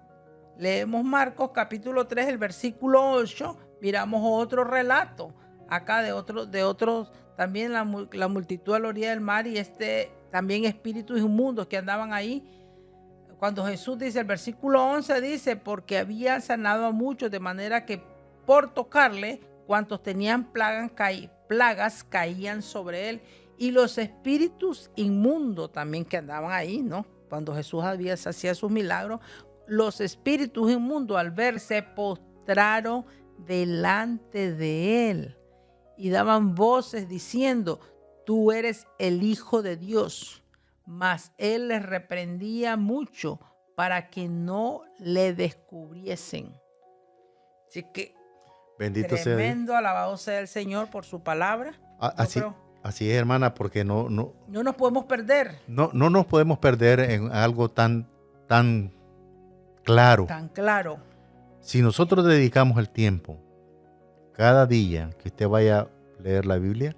A: leemos Marcos capítulo 3, el versículo 8, miramos otro relato acá de otros, también la multitud a la orilla del mar y también espíritus inmundos que andaban ahí. Cuando Jesús dice, el versículo 11 dice, porque había sanado a muchos de manera que por tocarle, cuantos tenían plagas caían sobre él, y los espíritus inmundos también que andaban ahí, ¿no? Cuando Jesús hacía sus milagros, los espíritus inmundos al verse postraron delante de él y daban voces diciendo, tú eres el Hijo de Dios. Mas él les reprendía mucho para que no le descubriesen. Así que
B: bendito
A: tremendo,
B: sea.
A: alabado sea el Señor por su palabra.
B: Así es, hermana, porque no
A: nos podemos perder.
B: No nos podemos perder en algo tan claro.
A: Tan claro.
B: Si nosotros dedicamos el tiempo, cada día que usted vaya a leer la Biblia,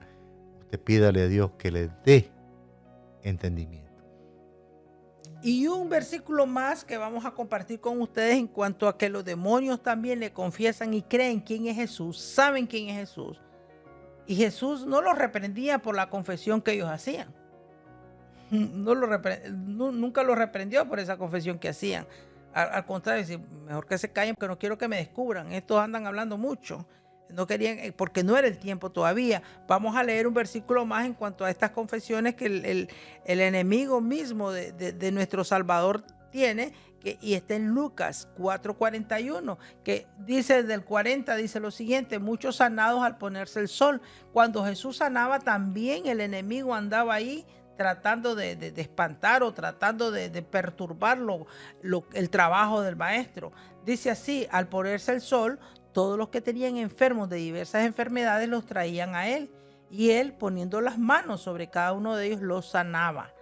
B: usted pídale a Dios que le dé entendimiento.
A: Y un versículo más que vamos a compartir con ustedes en cuanto a que los demonios también le confiesan y creen quién es Jesús, saben quién es Jesús. Y Jesús no los reprendía por la confesión que ellos hacían. Nunca los reprendió por esa confesión que hacían. Al contrario, mejor que se callen porque no quiero que me descubran. Estos andan hablando mucho. No querían, porque no era el tiempo todavía. Vamos a leer un versículo más en cuanto a estas confesiones que el enemigo mismo de nuestro Salvador tiene, y está en Lucas 4:41, que dice del 40, dice lo siguiente, muchos sanados al ponerse el sol. Cuando Jesús sanaba también el enemigo andaba ahí tratando de espantar o tratando de perturbar el trabajo del maestro. Dice así, al ponerse el sol, todos los que tenían enfermos de diversas enfermedades los traían a él, y él, poniendo las manos sobre cada uno de ellos, los sanaba.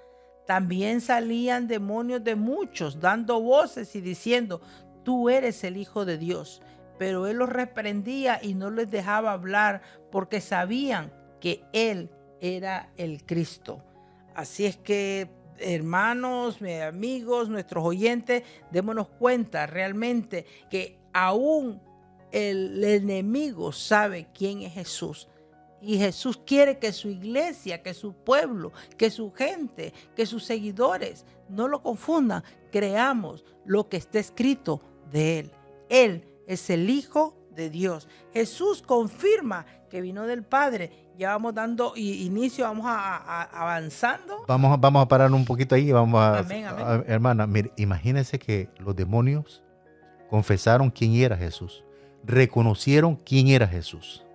A: También salían demonios de muchos, dando voces y diciendo, tú eres el Hijo de Dios. Pero él los reprendía y no les dejaba hablar, porque sabían que él era el Cristo. Así es que, hermanos, amigos, nuestros oyentes, démonos cuenta realmente que aún el enemigo sabe quién es Jesús. Y Jesús quiere que su iglesia, que su pueblo, que su gente, que sus seguidores no lo confundan. Creamos lo que está escrito de él. Él es el Hijo de Dios. Jesús confirma que vino del Padre. Ya vamos dando inicio, vamos avanzando.
B: Vamos a parar un poquito ahí.
A: Amén.
B: Hermana, mire, imagínense que los demonios confesaron quién era Jesús. Reconocieron quién era Jesús.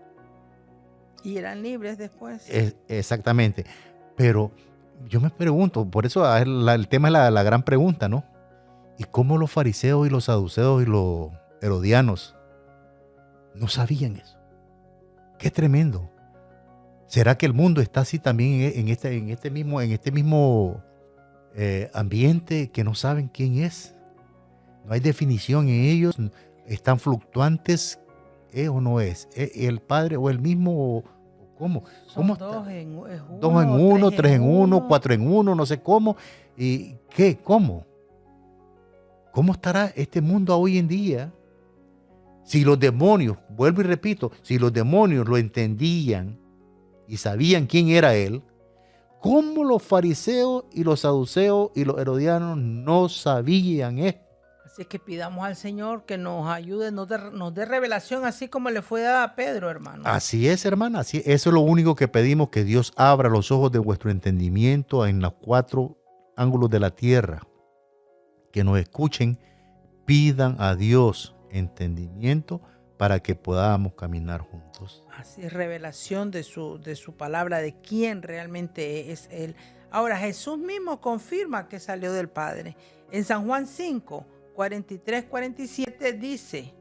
A: Y eran libres después.
B: Exactamente. Pero yo me pregunto, por eso el tema es la gran pregunta, ¿no? ¿Y cómo los fariseos y los saduceos y los herodianos no sabían eso? Qué tremendo. ¿Será que el mundo está así también en este mismo ambiente, que no saben quién es? No hay definición en ellos. Están fluctuantes. ¿Es o no es? ¿Es el Padre o el mismo? ¿Cómo?
A: Son
B: ¿Cómo
A: dos en
B: uno, tres en uno, cuatro en uno, no sé cómo. ¿Y qué? ¿Cómo? ¿Cómo estará este mundo hoy en día? Si los demonios, vuelvo y repito, si los demonios lo entendían y sabían quién era él, ¿cómo los fariseos y los saduceos y los herodianos no sabían esto?
A: Así es que pidamos al Señor que nos ayude, nos dé revelación, así como le fue dada a Pedro, hermano.
B: Así es, hermana. Eso es lo único que pedimos, que Dios abra los ojos de vuestro entendimiento en los 4 ángulos de la tierra. Que nos escuchen pidan a Dios entendimiento para que podamos caminar juntos.
A: Así es, revelación de su palabra, de quién realmente es Él. Ahora, Jesús mismo confirma que salió del Padre. En San Juan 5, 43, 47 dice,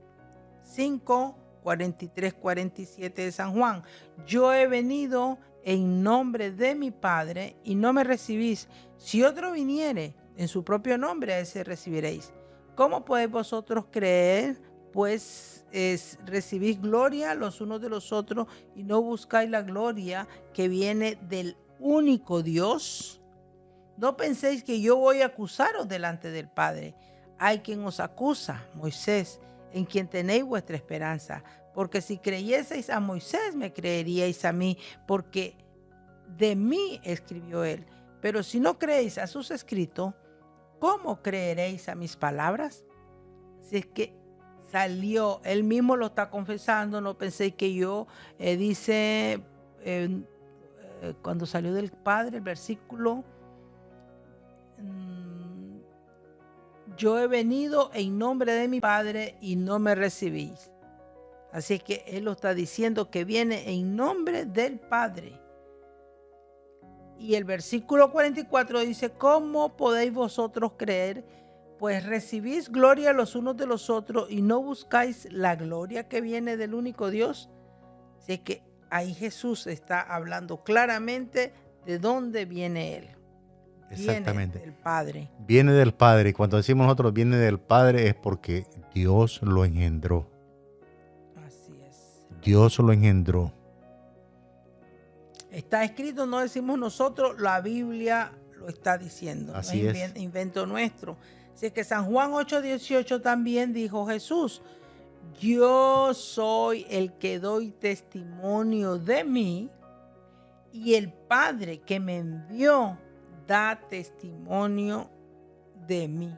A: 5, 43, 47 de San Juan, yo he venido en nombre de mi Padre y no me recibís. Si otro viniere en su propio nombre, a ese recibiréis. ¿Cómo podéis vosotros creer? Pues recibís gloria los unos de los otros y no buscáis la gloria que viene del único Dios. No penséis que yo voy a acusaros delante del Padre. Hay quien os acusa, Moisés, en quien tenéis vuestra esperanza. Porque si creyeseis a Moisés, me creeríais a mí, porque de mí escribió él. Pero si no creéis a sus escritos, ¿cómo creeréis a mis palabras? Si es que salió, él mismo lo está confesando, no penséis que yo, dice, cuando salió del Padre, el versículo, yo he venido en nombre de mi Padre y no me recibís. Así es que él lo está diciendo que viene en nombre del Padre. Y el versículo 44 dice, ¿cómo podéis vosotros creer? Pues recibís gloria los unos de los otros y no buscáis la gloria que viene del único Dios. Así es que ahí Jesús está hablando claramente de dónde viene él.
B: Exactamente.
A: Viene del Padre.
B: Viene del Padre. Y cuando decimos nosotros viene del Padre es porque Dios lo engendró.
A: Así es.
B: Dios lo engendró.
A: Está escrito, no decimos nosotros, la Biblia lo está diciendo.
B: Así
A: no es
B: es.
A: Invento nuestro. Así es que San Juan 8:18 también dijo Jesús, yo soy el que doy testimonio de mí y el Padre que me envió da testimonio de mí.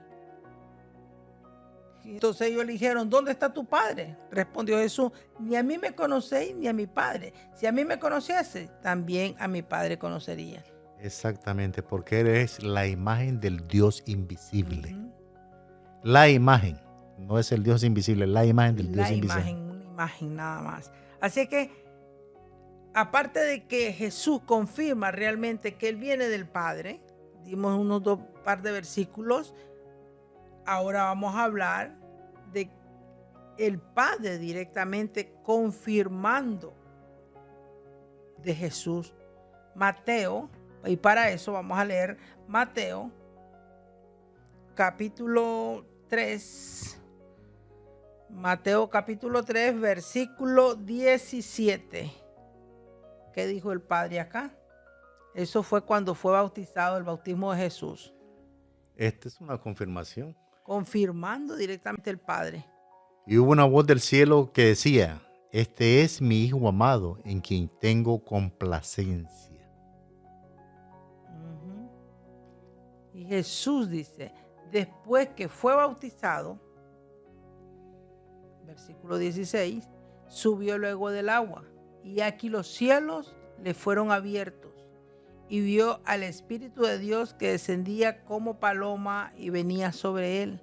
A: Entonces ellos le dijeron, ¿dónde está tu Padre? Respondió Jesús, ni a mí me conocéis ni a mi Padre. Si a mí me conociese, también a mi Padre conocería.
B: Exactamente, porque Él es la imagen del Dios invisible. La imagen, no es el Dios invisible, la imagen del Dios invisible.
A: Una imagen nada más. Así que, aparte de que Jesús confirma realmente que Él viene del Padre, dimos unos par de versículos, ahora vamos a hablar de el Padre directamente confirmando de Jesús. Mateo, y para eso vamos a leer Mateo capítulo 3. Mateo capítulo 3, versículo 17. ¿Qué dijo el Padre acá? Eso fue cuando fue bautizado, el bautismo de Jesús.
B: Esta es una confirmación.
A: Confirmando directamente el Padre.
B: Y hubo una voz del cielo que decía, este es mi Hijo amado, en quien tengo complacencia.
A: Y Jesús dice, después que fue bautizado, versículo 16, subió luego del agua, y aquí los cielos le fueron abiertos, y vio al Espíritu de Dios que descendía como paloma y venía sobre él.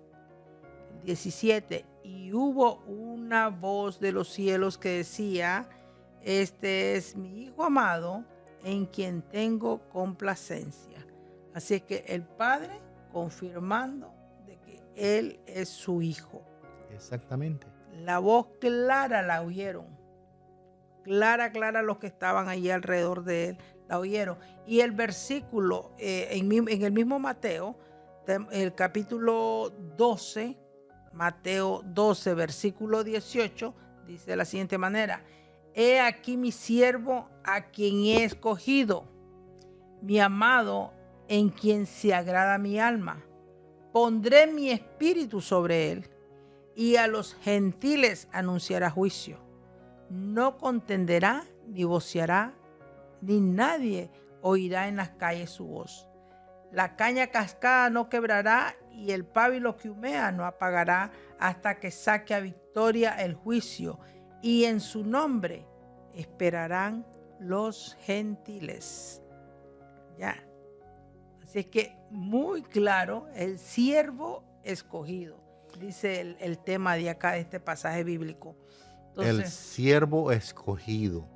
A: 17, y hubo una voz de los cielos que decía, este es mi Hijo amado, en quien tengo complacencia. Así es que el Padre confirmando de que Él es su Hijo.
B: Exactamente.
A: La voz clara la oyeron. Clara los que estaban allí alrededor de Él, la oyeron. Y el versículo en el mismo Mateo, el capítulo 12, Mateo 12, versículo 18, dice de la siguiente manera, he aquí mi siervo a quien he escogido, mi amado en quien se agrada mi alma. Pondré mi espíritu sobre él y a los gentiles anunciará juicio. No contenderá ni voceará, ni nadie oirá en las calles su voz. La caña cascada no quebrará y el pábilo que humea no apagará hasta que saque a victoria el juicio, y en su nombre esperarán los gentiles. Ya. Así es que muy claro, el siervo escogido. dice el tema de acá, de este pasaje bíblico. Entonces,
B: el siervo escogido.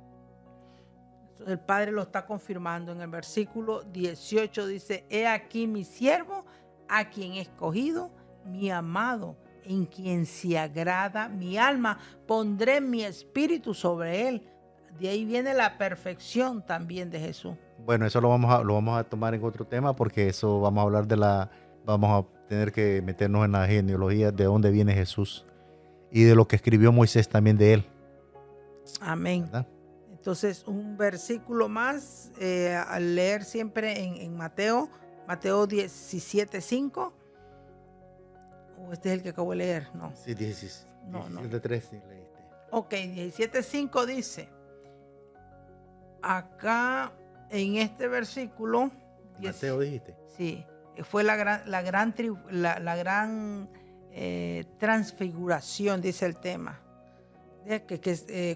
A: el Padre lo está confirmando en el versículo 18, dice: he aquí mi siervo, a quien he escogido, mi amado, en quien se agrada mi alma, pondré mi espíritu sobre él. De ahí viene la perfección también de Jesús.
B: Bueno, eso lo vamos a tomar en otro tema, porque eso vamos a hablar vamos a tener que meternos en la genealogía de dónde viene Jesús y de lo que escribió Moisés también de él.
A: Amén. ¿Verdad? Entonces, un versículo más, al leer siempre en Mateo 17:5. ¿O este es el que acabo de leer? No.
B: Sí, 17:3 sí leíste.
A: Ok, 17:5 dice, acá en este versículo.
B: Mateo dijiste.
A: Sí, fue la gran transfiguración, dice el tema.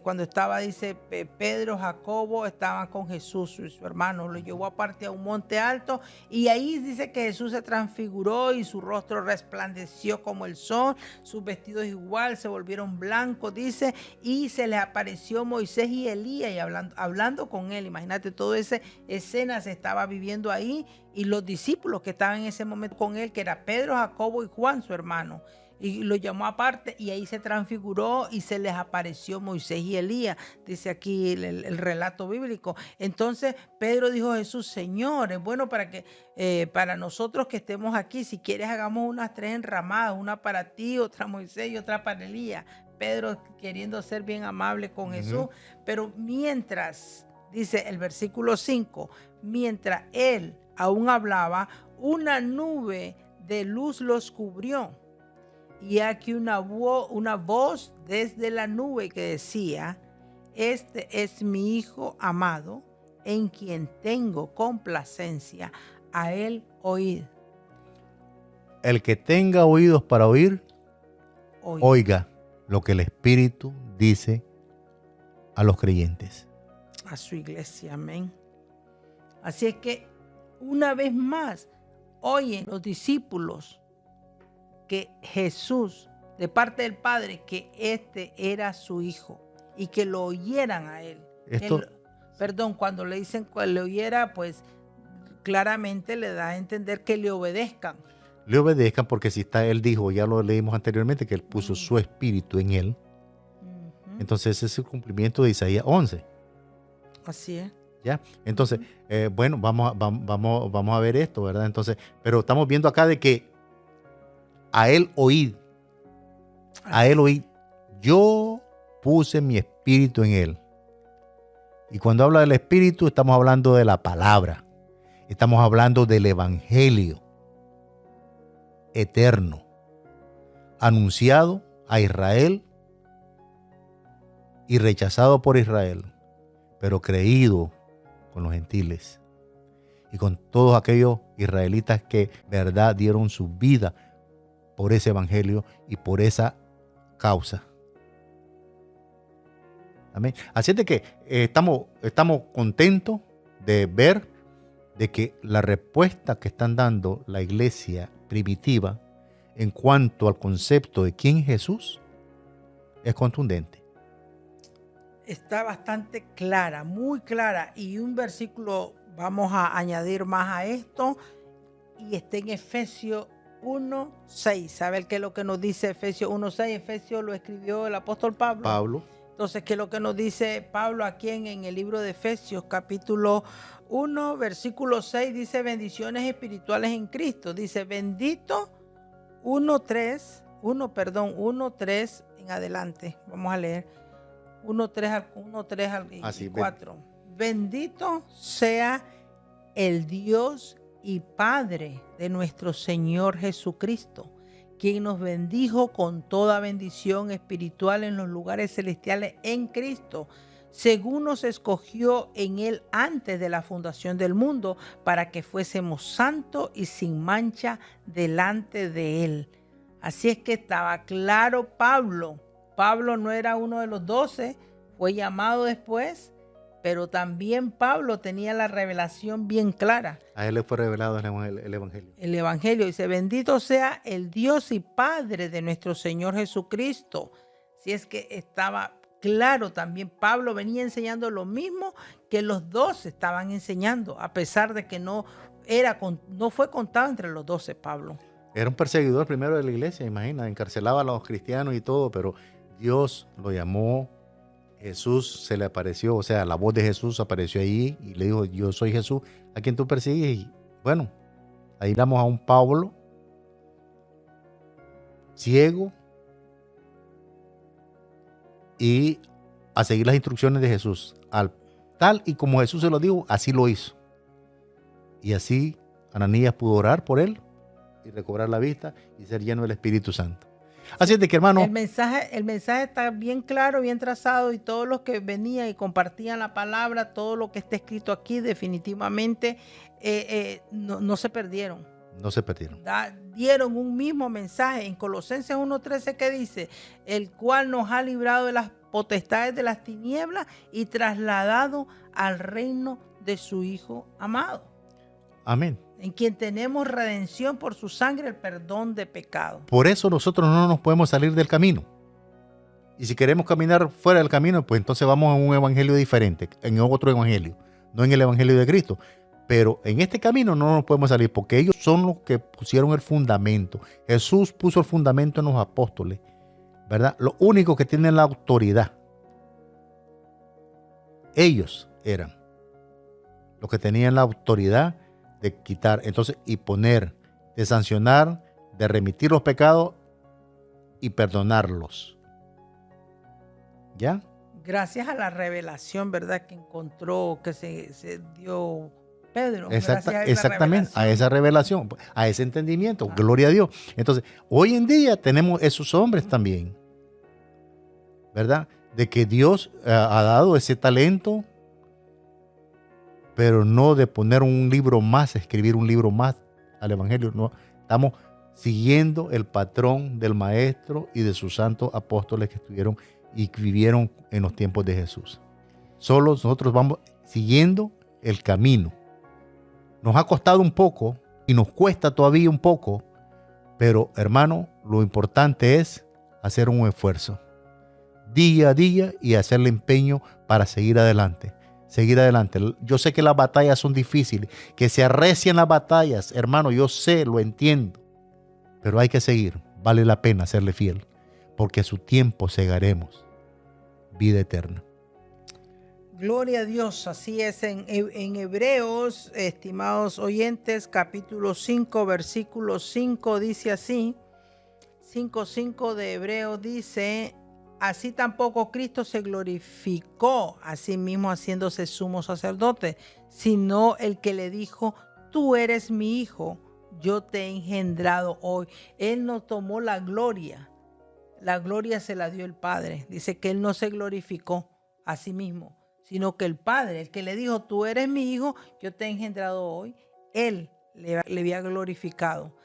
A: Cuando estaba, dice, Pedro, Jacobo estaban con Jesús, su hermano, lo llevó aparte a un monte alto, y ahí dice que Jesús se transfiguró y su rostro resplandeció como el sol, sus vestidos igual se volvieron blancos, dice, y se les apareció Moisés y Elías y hablando con él. Imagínate, toda esa escena se estaba viviendo ahí, y los discípulos que estaban en ese momento con él, que era Pedro, Jacobo y Juan, su hermano, y lo llamó aparte, y ahí se transfiguró y se les apareció Moisés y Elías, dice aquí el relato bíblico. Entonces Pedro dijo a Jesús: Señor, es bueno para nosotros que estemos aquí, si quieres hagamos unas 3 enramadas, una para ti, otra Moisés y otra para Elías. Pedro queriendo ser bien amable con Jesús, pero mientras, dice el versículo 5, mientras él aún hablaba, una nube de luz los cubrió. Y aquí una voz desde la nube que decía: este es mi Hijo amado, en quien tengo complacencia, a él oíd.
B: El que tenga oídos para oír, oiga lo que el Espíritu dice a los creyentes.
A: A su iglesia, amén. Así es que una vez más oyen los discípulos que Jesús, de parte del Padre, que este era su Hijo, y que lo oyeran a él. Cuando le dicen que le oyera, pues claramente le da a entender que le obedezcan.
B: Le obedezcan, porque si está, él dijo, ya lo leímos anteriormente, que él puso su espíritu en él. Entonces ese es el cumplimiento de Isaías 11.
A: Así es.
B: ¿Ya? Entonces, bueno, vamos a ver esto, ¿verdad? Entonces, pero estamos viendo acá de que a él oíd, yo puse mi espíritu en él. Y cuando habla del espíritu, estamos hablando de la palabra, estamos hablando del evangelio eterno, anunciado a Israel y rechazado por Israel, pero creído con los gentiles y con todos aquellos israelitas que, verdad, dieron su vida por ese evangelio y por esa causa. Amén. Así es de que estamos contentos de ver de que la respuesta que están dando la iglesia primitiva en cuanto al concepto de quién es Jesús es contundente.
A: Está bastante clara, muy clara, y un versículo vamos a añadir más a esto, y está en Efesios 1:6. ¿Sabe qué es lo que nos dice Efesios 1:6? Efesios lo escribió el apóstol Pablo. Entonces, ¿qué es lo que nos dice Pablo aquí en el libro de Efesios, capítulo 1, versículo 6? Dice: bendiciones espirituales en Cristo. Dice: bendito 1:3 en adelante. Vamos a leer 1:3 al 4. Bendito sea el Dios y Padre de nuestro Señor Jesucristo, quien nos bendijo con toda bendición espiritual en los lugares celestiales en Cristo, según nos escogió en Él antes de la fundación del mundo, para que fuésemos santos y sin mancha delante de Él. Así es que estaba claro Pablo. Pablo no era uno de los 12, fue llamado después, pero también Pablo tenía la revelación bien clara.
B: A él le fue revelado el Evangelio.
A: El Evangelio dice, bendito sea el Dios y Padre de nuestro Señor Jesucristo. Si es que estaba claro, también Pablo venía enseñando lo mismo que los 12 estaban enseñando, a pesar de que no fue contado entre los 12 Pablo.
B: Era un perseguidor primero de la iglesia, imagina, encarcelaba a los cristianos y todo, pero Dios lo llamó, Jesús se le apareció, o sea, la voz de Jesús apareció ahí y le dijo, yo soy Jesús, a quien tú persigues. Y bueno, ahí vamos a un Pablo ciego y a seguir las instrucciones de Jesús. Tal y como Jesús se lo dijo, así lo hizo. Y así Ananías pudo orar por él y recobrar la vista y ser lleno del Espíritu Santo. Así es de que, hermano,
A: el mensaje está bien claro, bien trazado, y todos los que venían y compartían la palabra, todo lo que está escrito aquí, definitivamente no se perdieron.
B: No se perdieron.
A: Dieron un mismo mensaje en Colosenses 1:13 que dice, el cual nos ha librado de las potestades de las tinieblas y trasladado al reino de su Hijo amado.
B: Amén.
A: En quien tenemos redención por su sangre, el perdón de pecado.
B: Por eso nosotros no nos podemos salir del camino. Y si queremos caminar fuera del camino, pues entonces vamos a un evangelio diferente, en otro evangelio, no en el evangelio de Cristo. Pero en este camino no nos podemos salir porque ellos son los que pusieron el fundamento. Jesús puso el fundamento en los apóstoles, ¿verdad? Los únicos que tienen la autoridad, ellos eran los que tenían la autoridad de quitar, entonces, y poner, de sancionar, de remitir los pecados y perdonarlos. ¿Ya?
A: Gracias a la revelación, ¿verdad? Que encontró, que se dio Pedro.
B: Exactamente, a esa revelación, a ese entendimiento, gloria a Dios. Entonces, hoy en día tenemos esos hombres también, ¿verdad? De que Dios ha dado ese talento, pero no de poner un libro más, escribir un libro más al Evangelio. No, estamos siguiendo el patrón del Maestro y de sus santos apóstoles que estuvieron y vivieron en los tiempos de Jesús. Solo nosotros vamos siguiendo el camino. Nos ha costado un poco y nos cuesta todavía un poco, pero hermano, lo importante es hacer un esfuerzo día a día y hacerle empeño para seguir adelante. Seguir adelante. Yo sé que las batallas son difíciles, que se arrecian las batallas, hermano, yo sé, lo entiendo, pero hay que seguir. Vale la pena serle fiel, porque a su tiempo segaremos vida eterna.
A: Gloria a Dios, así es. En Hebreos, estimados oyentes, capítulo 5, versículo 5, dice así, 5:5 de Hebreos dice, así tampoco Cristo se glorificó a sí mismo haciéndose sumo sacerdote, sino el que le dijo, tú eres mi hijo, yo te he engendrado hoy. Él no tomó la gloria se la dio el Padre. Dice que él no se glorificó a sí mismo, sino que el Padre, el que le dijo, tú eres mi hijo, yo te he engendrado hoy, él le había glorificado.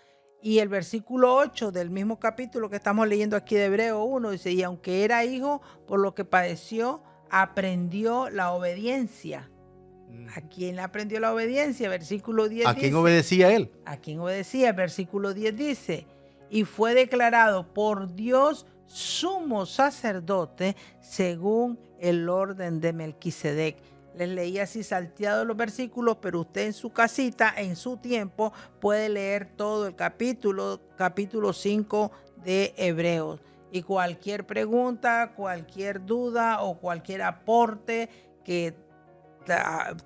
A: Y el versículo 8 del mismo capítulo que estamos leyendo aquí de Hebreo 1 dice, y aunque era hijo, por lo que padeció, aprendió la obediencia. ¿A quién aprendió la obediencia? Versículo 10
B: ¿A quién obedecía él?
A: ¿A quién obedecía? El versículo 10 dice, y fue declarado por Dios sumo sacerdote según el orden de Melquisedec. Les leí así salteados los versículos, pero usted en su casita, en su tiempo, puede leer todo el capítulo 5 de Hebreos. Y cualquier pregunta, cualquier duda o cualquier aporte que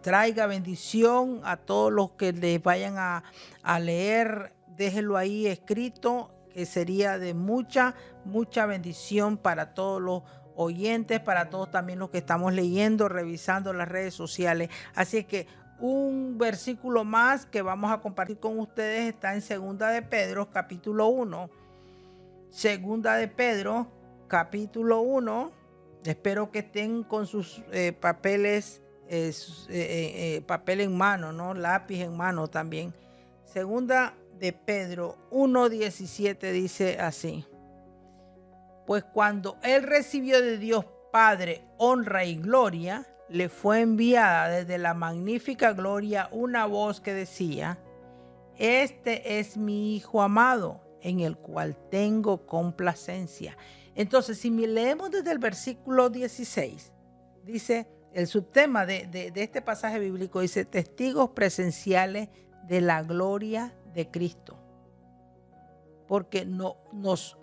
A: traiga bendición a todos los que les vayan a leer, déjenlo ahí escrito, que sería de mucha bendición para todos los oyentes, para todos también los que estamos leyendo, revisando las redes sociales. Así es que un versículo más que vamos a compartir con ustedes está en Segunda de Pedro, capítulo 1. Segunda de Pedro, capítulo 1. Espero que estén con sus papeles, papel en mano, ¿no? Lápiz en mano también. Segunda de Pedro 1:17 dice así. Pues cuando él recibió de Dios Padre honra y gloria, le fue enviada desde la magnífica gloria una voz que decía: este es mi Hijo amado, en el cual tengo complacencia. Entonces, si leemos desde el versículo 16, dice, el subtema de este pasaje bíblico dice: testigos presenciales de la gloria de Cristo. Porque nos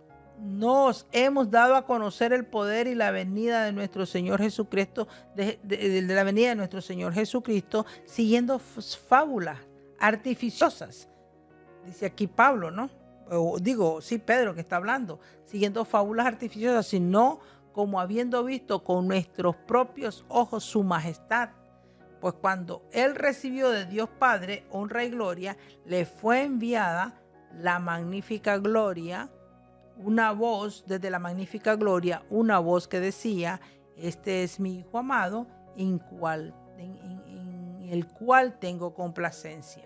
A: hemos dado a conocer el poder y la venida de nuestro Señor Jesucristo, de la venida de nuestro Señor Jesucristo, siguiendo fábulas artificiosas. Dice aquí Pablo, ¿no? Pedro que está hablando, siguiendo fábulas artificiosas, sino como habiendo visto con nuestros propios ojos su majestad. Pues cuando él recibió de Dios Padre honra y gloria, le fue enviada la magnífica gloria, una voz desde la magnífica gloria, una voz que decía: este es mi Hijo amado, en el cual tengo complacencia.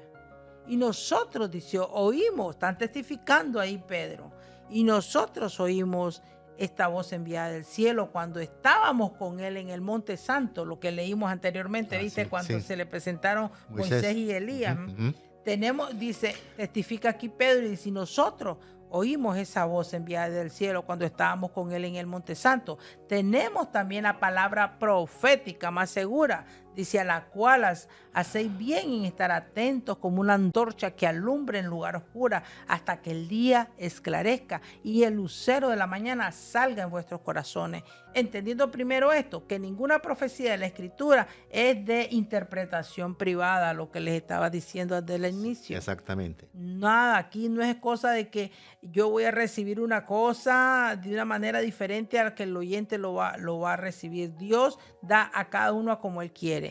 A: Y nosotros, dice, oímos, están testificando ahí Pedro, y nosotros oímos esta voz enviada del cielo cuando estábamos con él en el Monte Santo, lo que leímos anteriormente, ¿viste?
B: Sí,
A: cuando
B: sí.
A: se le presentaron Moisés y Elías.
B: Uh-huh.
A: Tenemos, dice, testifica aquí Pedro, y dice, nosotros oímos esa voz enviada del cielo cuando estábamos con él en el Monte Santo. Tenemos también la palabra profética más segura, dice, a la cual hacéis bien en estar atentos como una antorcha que alumbre en lugar oscuro hasta que el día esclarezca y el lucero de la mañana salga en vuestros corazones. Entendiendo primero esto, que ninguna profecía de la Escritura es de interpretación privada, lo que les estaba diciendo desde el inicio.
B: Exactamente.
A: Nada, aquí no es cosa de que yo voy a recibir una cosa de una manera diferente a la que el oyente lo va a recibir. Dios da a cada uno como Él quiere.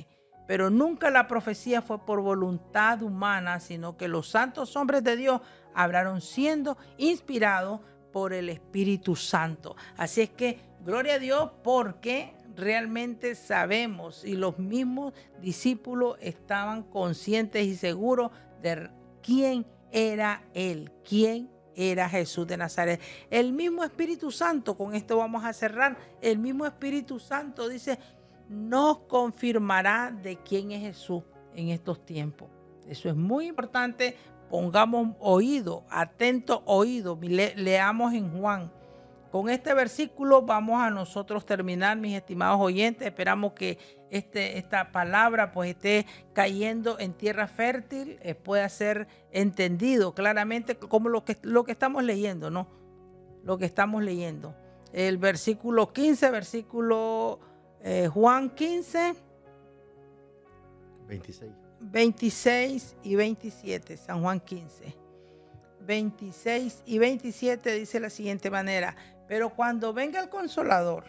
A: Pero nunca la profecía fue por voluntad humana, sino que los santos hombres de Dios hablaron siendo inspirados por el Espíritu Santo. Así es que, gloria a Dios, porque realmente sabemos y los mismos discípulos estaban conscientes y seguros de quién era Él, quién era Jesús de Nazaret. El mismo Espíritu Santo, con esto vamos a cerrar, el mismo Espíritu Santo dice, nos confirmará de quién es Jesús en estos tiempos. Eso es muy importante. Pongamos oído, atento oído, leamos en Juan. Con este versículo vamos a nosotros terminar, mis estimados oyentes. Esperamos que esta palabra pues esté cayendo en tierra fértil, pueda ser entendido claramente como lo que estamos leyendo, ¿no? Lo que estamos leyendo. El versículo 15, Juan 15, 26 y 27, San Juan 15. 26 y 27 dice de la siguiente manera: pero cuando venga el Consolador,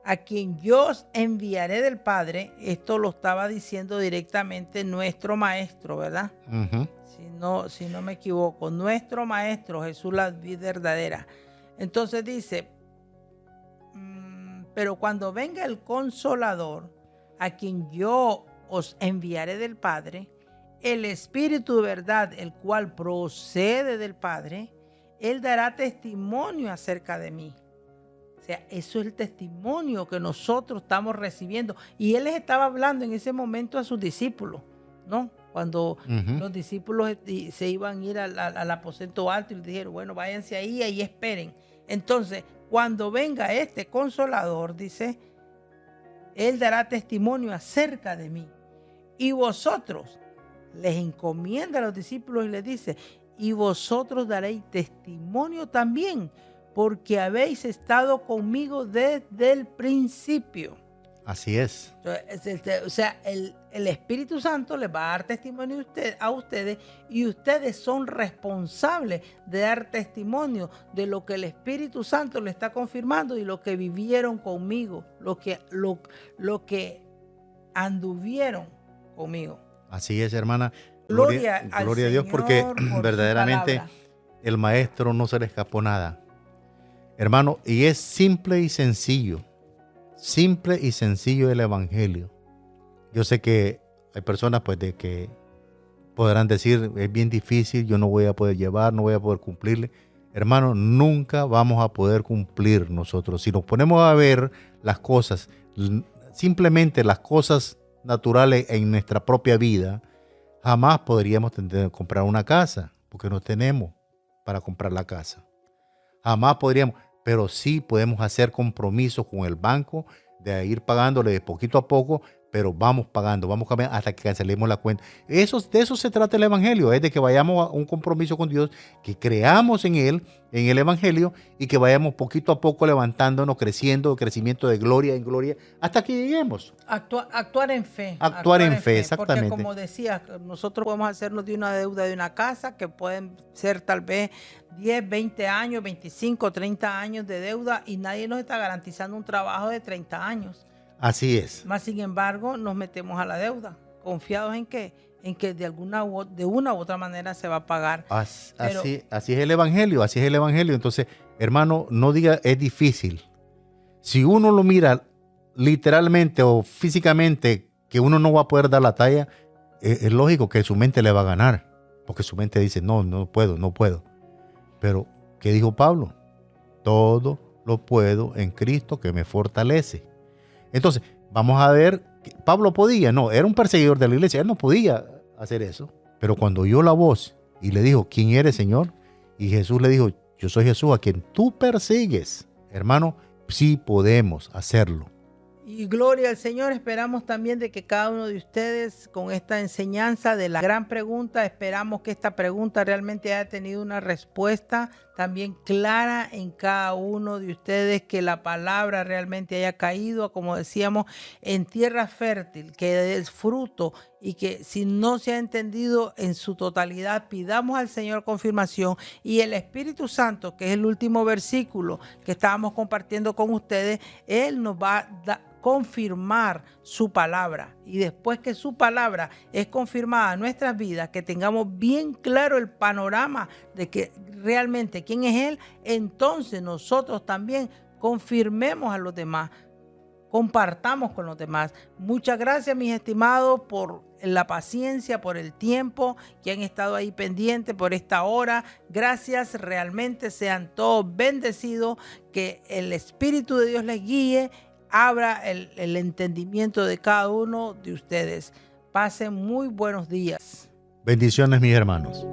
A: a quien yo os enviaré del Padre, esto lo estaba diciendo directamente nuestro Maestro, ¿verdad? Uh-huh. Si no me equivoco, nuestro Maestro, Jesús la vida verdadera. Entonces dice, pero cuando venga el Consolador, a quien yo os enviaré del Padre, el Espíritu de verdad, el cual procede del Padre, Él dará testimonio acerca de mí. O sea, eso es el testimonio que nosotros estamos recibiendo. Y Él les estaba hablando en ese momento a sus discípulos, ¿no? Cuando los discípulos se iban a ir al aposento alto y les dijeron, bueno, váyanse ahí y esperen. Entonces, cuando venga este Consolador, dice, Él dará testimonio acerca de mí. Y vosotros, les encomienda a los discípulos y les dice, y vosotros daréis testimonio también, porque habéis estado conmigo desde el principio.
B: Así es.
A: O sea, el Espíritu Santo les va a dar testimonio a ustedes y ustedes son responsables de dar testimonio de lo que el Espíritu Santo le está confirmando y lo que vivieron conmigo, lo que anduvieron conmigo.
B: Así es, hermana.
A: Gloria
B: a Dios, porque verdaderamente el Maestro no se le escapó nada. Hermano, y es simple y sencillo el Evangelio. Yo sé que hay personas pues de que podrán decir, es bien difícil, yo no voy a poder llevar, no voy a poder cumplirle. Hermano, nunca vamos a poder cumplir nosotros. Si nos ponemos a ver las cosas simplemente las cosas naturales en nuestra propia vida, jamás podríamos comprar una casa, porque no tenemos para comprar la casa. Jamás podríamos, pero sí podemos hacer compromisos con el banco de ir pagándole de poquito a poco, pero vamos pagando, vamos cambiando hasta que cancelemos la cuenta. De eso se trata el Evangelio, es de que vayamos a un compromiso con Dios, que creamos en Él, en el Evangelio, y que vayamos poquito a poco levantándonos, creciendo, crecimiento de gloria en gloria, hasta que lleguemos.
A: Actuar en fe.
B: Actuar en fe, exactamente.
A: Porque como decía, nosotros podemos hacernos de una deuda de una casa, que pueden ser tal vez 10, 20 años, 25, 30 años de deuda, y nadie nos está garantizando un trabajo de 30 años.
B: Así es.
A: Más sin embargo, nos metemos a la deuda, confiados en que de una u otra manera se va a pagar.
B: Así es el Evangelio, así es el Evangelio. Entonces, hermano, no diga es difícil. Si uno lo mira literalmente o físicamente que uno no va a poder dar la talla, es lógico que su mente le va a ganar, porque su mente dice, no puedo. Pero, ¿qué dijo Pablo? Todo lo puedo en Cristo que me fortalece. Entonces, vamos a ver, Pablo podía, no, era un perseguidor de la iglesia, él no podía hacer eso. Pero cuando oyó la voz y le dijo, ¿quién eres, Señor? Y Jesús le dijo, yo soy Jesús a quien tú persigues. Hermano, sí podemos hacerlo.
A: Y gloria al Señor, esperamos también de que cada uno de ustedes con esta enseñanza de la gran pregunta, esperamos que esta pregunta realmente haya tenido una respuesta también clara en cada uno de ustedes, que la palabra realmente haya caído, como decíamos, en tierra fértil, que dé fruto, y que si no se ha entendido en su totalidad, pidamos al Señor confirmación, y el Espíritu Santo, que es el último versículo que estábamos compartiendo con ustedes, Él nos va a confirmar su palabra, y después que su palabra es confirmada en nuestras vidas, que tengamos bien claro el panorama de que realmente quién es Él, entonces nosotros también confirmemos a los demás, compartamos con los demás. Muchas gracias, mis estimados, por la paciencia, por el tiempo que han estado ahí pendientes por esta hora. Gracias, realmente sean todos bendecidos, que el Espíritu de Dios les guíe, abra el entendimiento de cada uno de ustedes. Pasen muy buenos días.
B: Bendiciones, mis hermanos.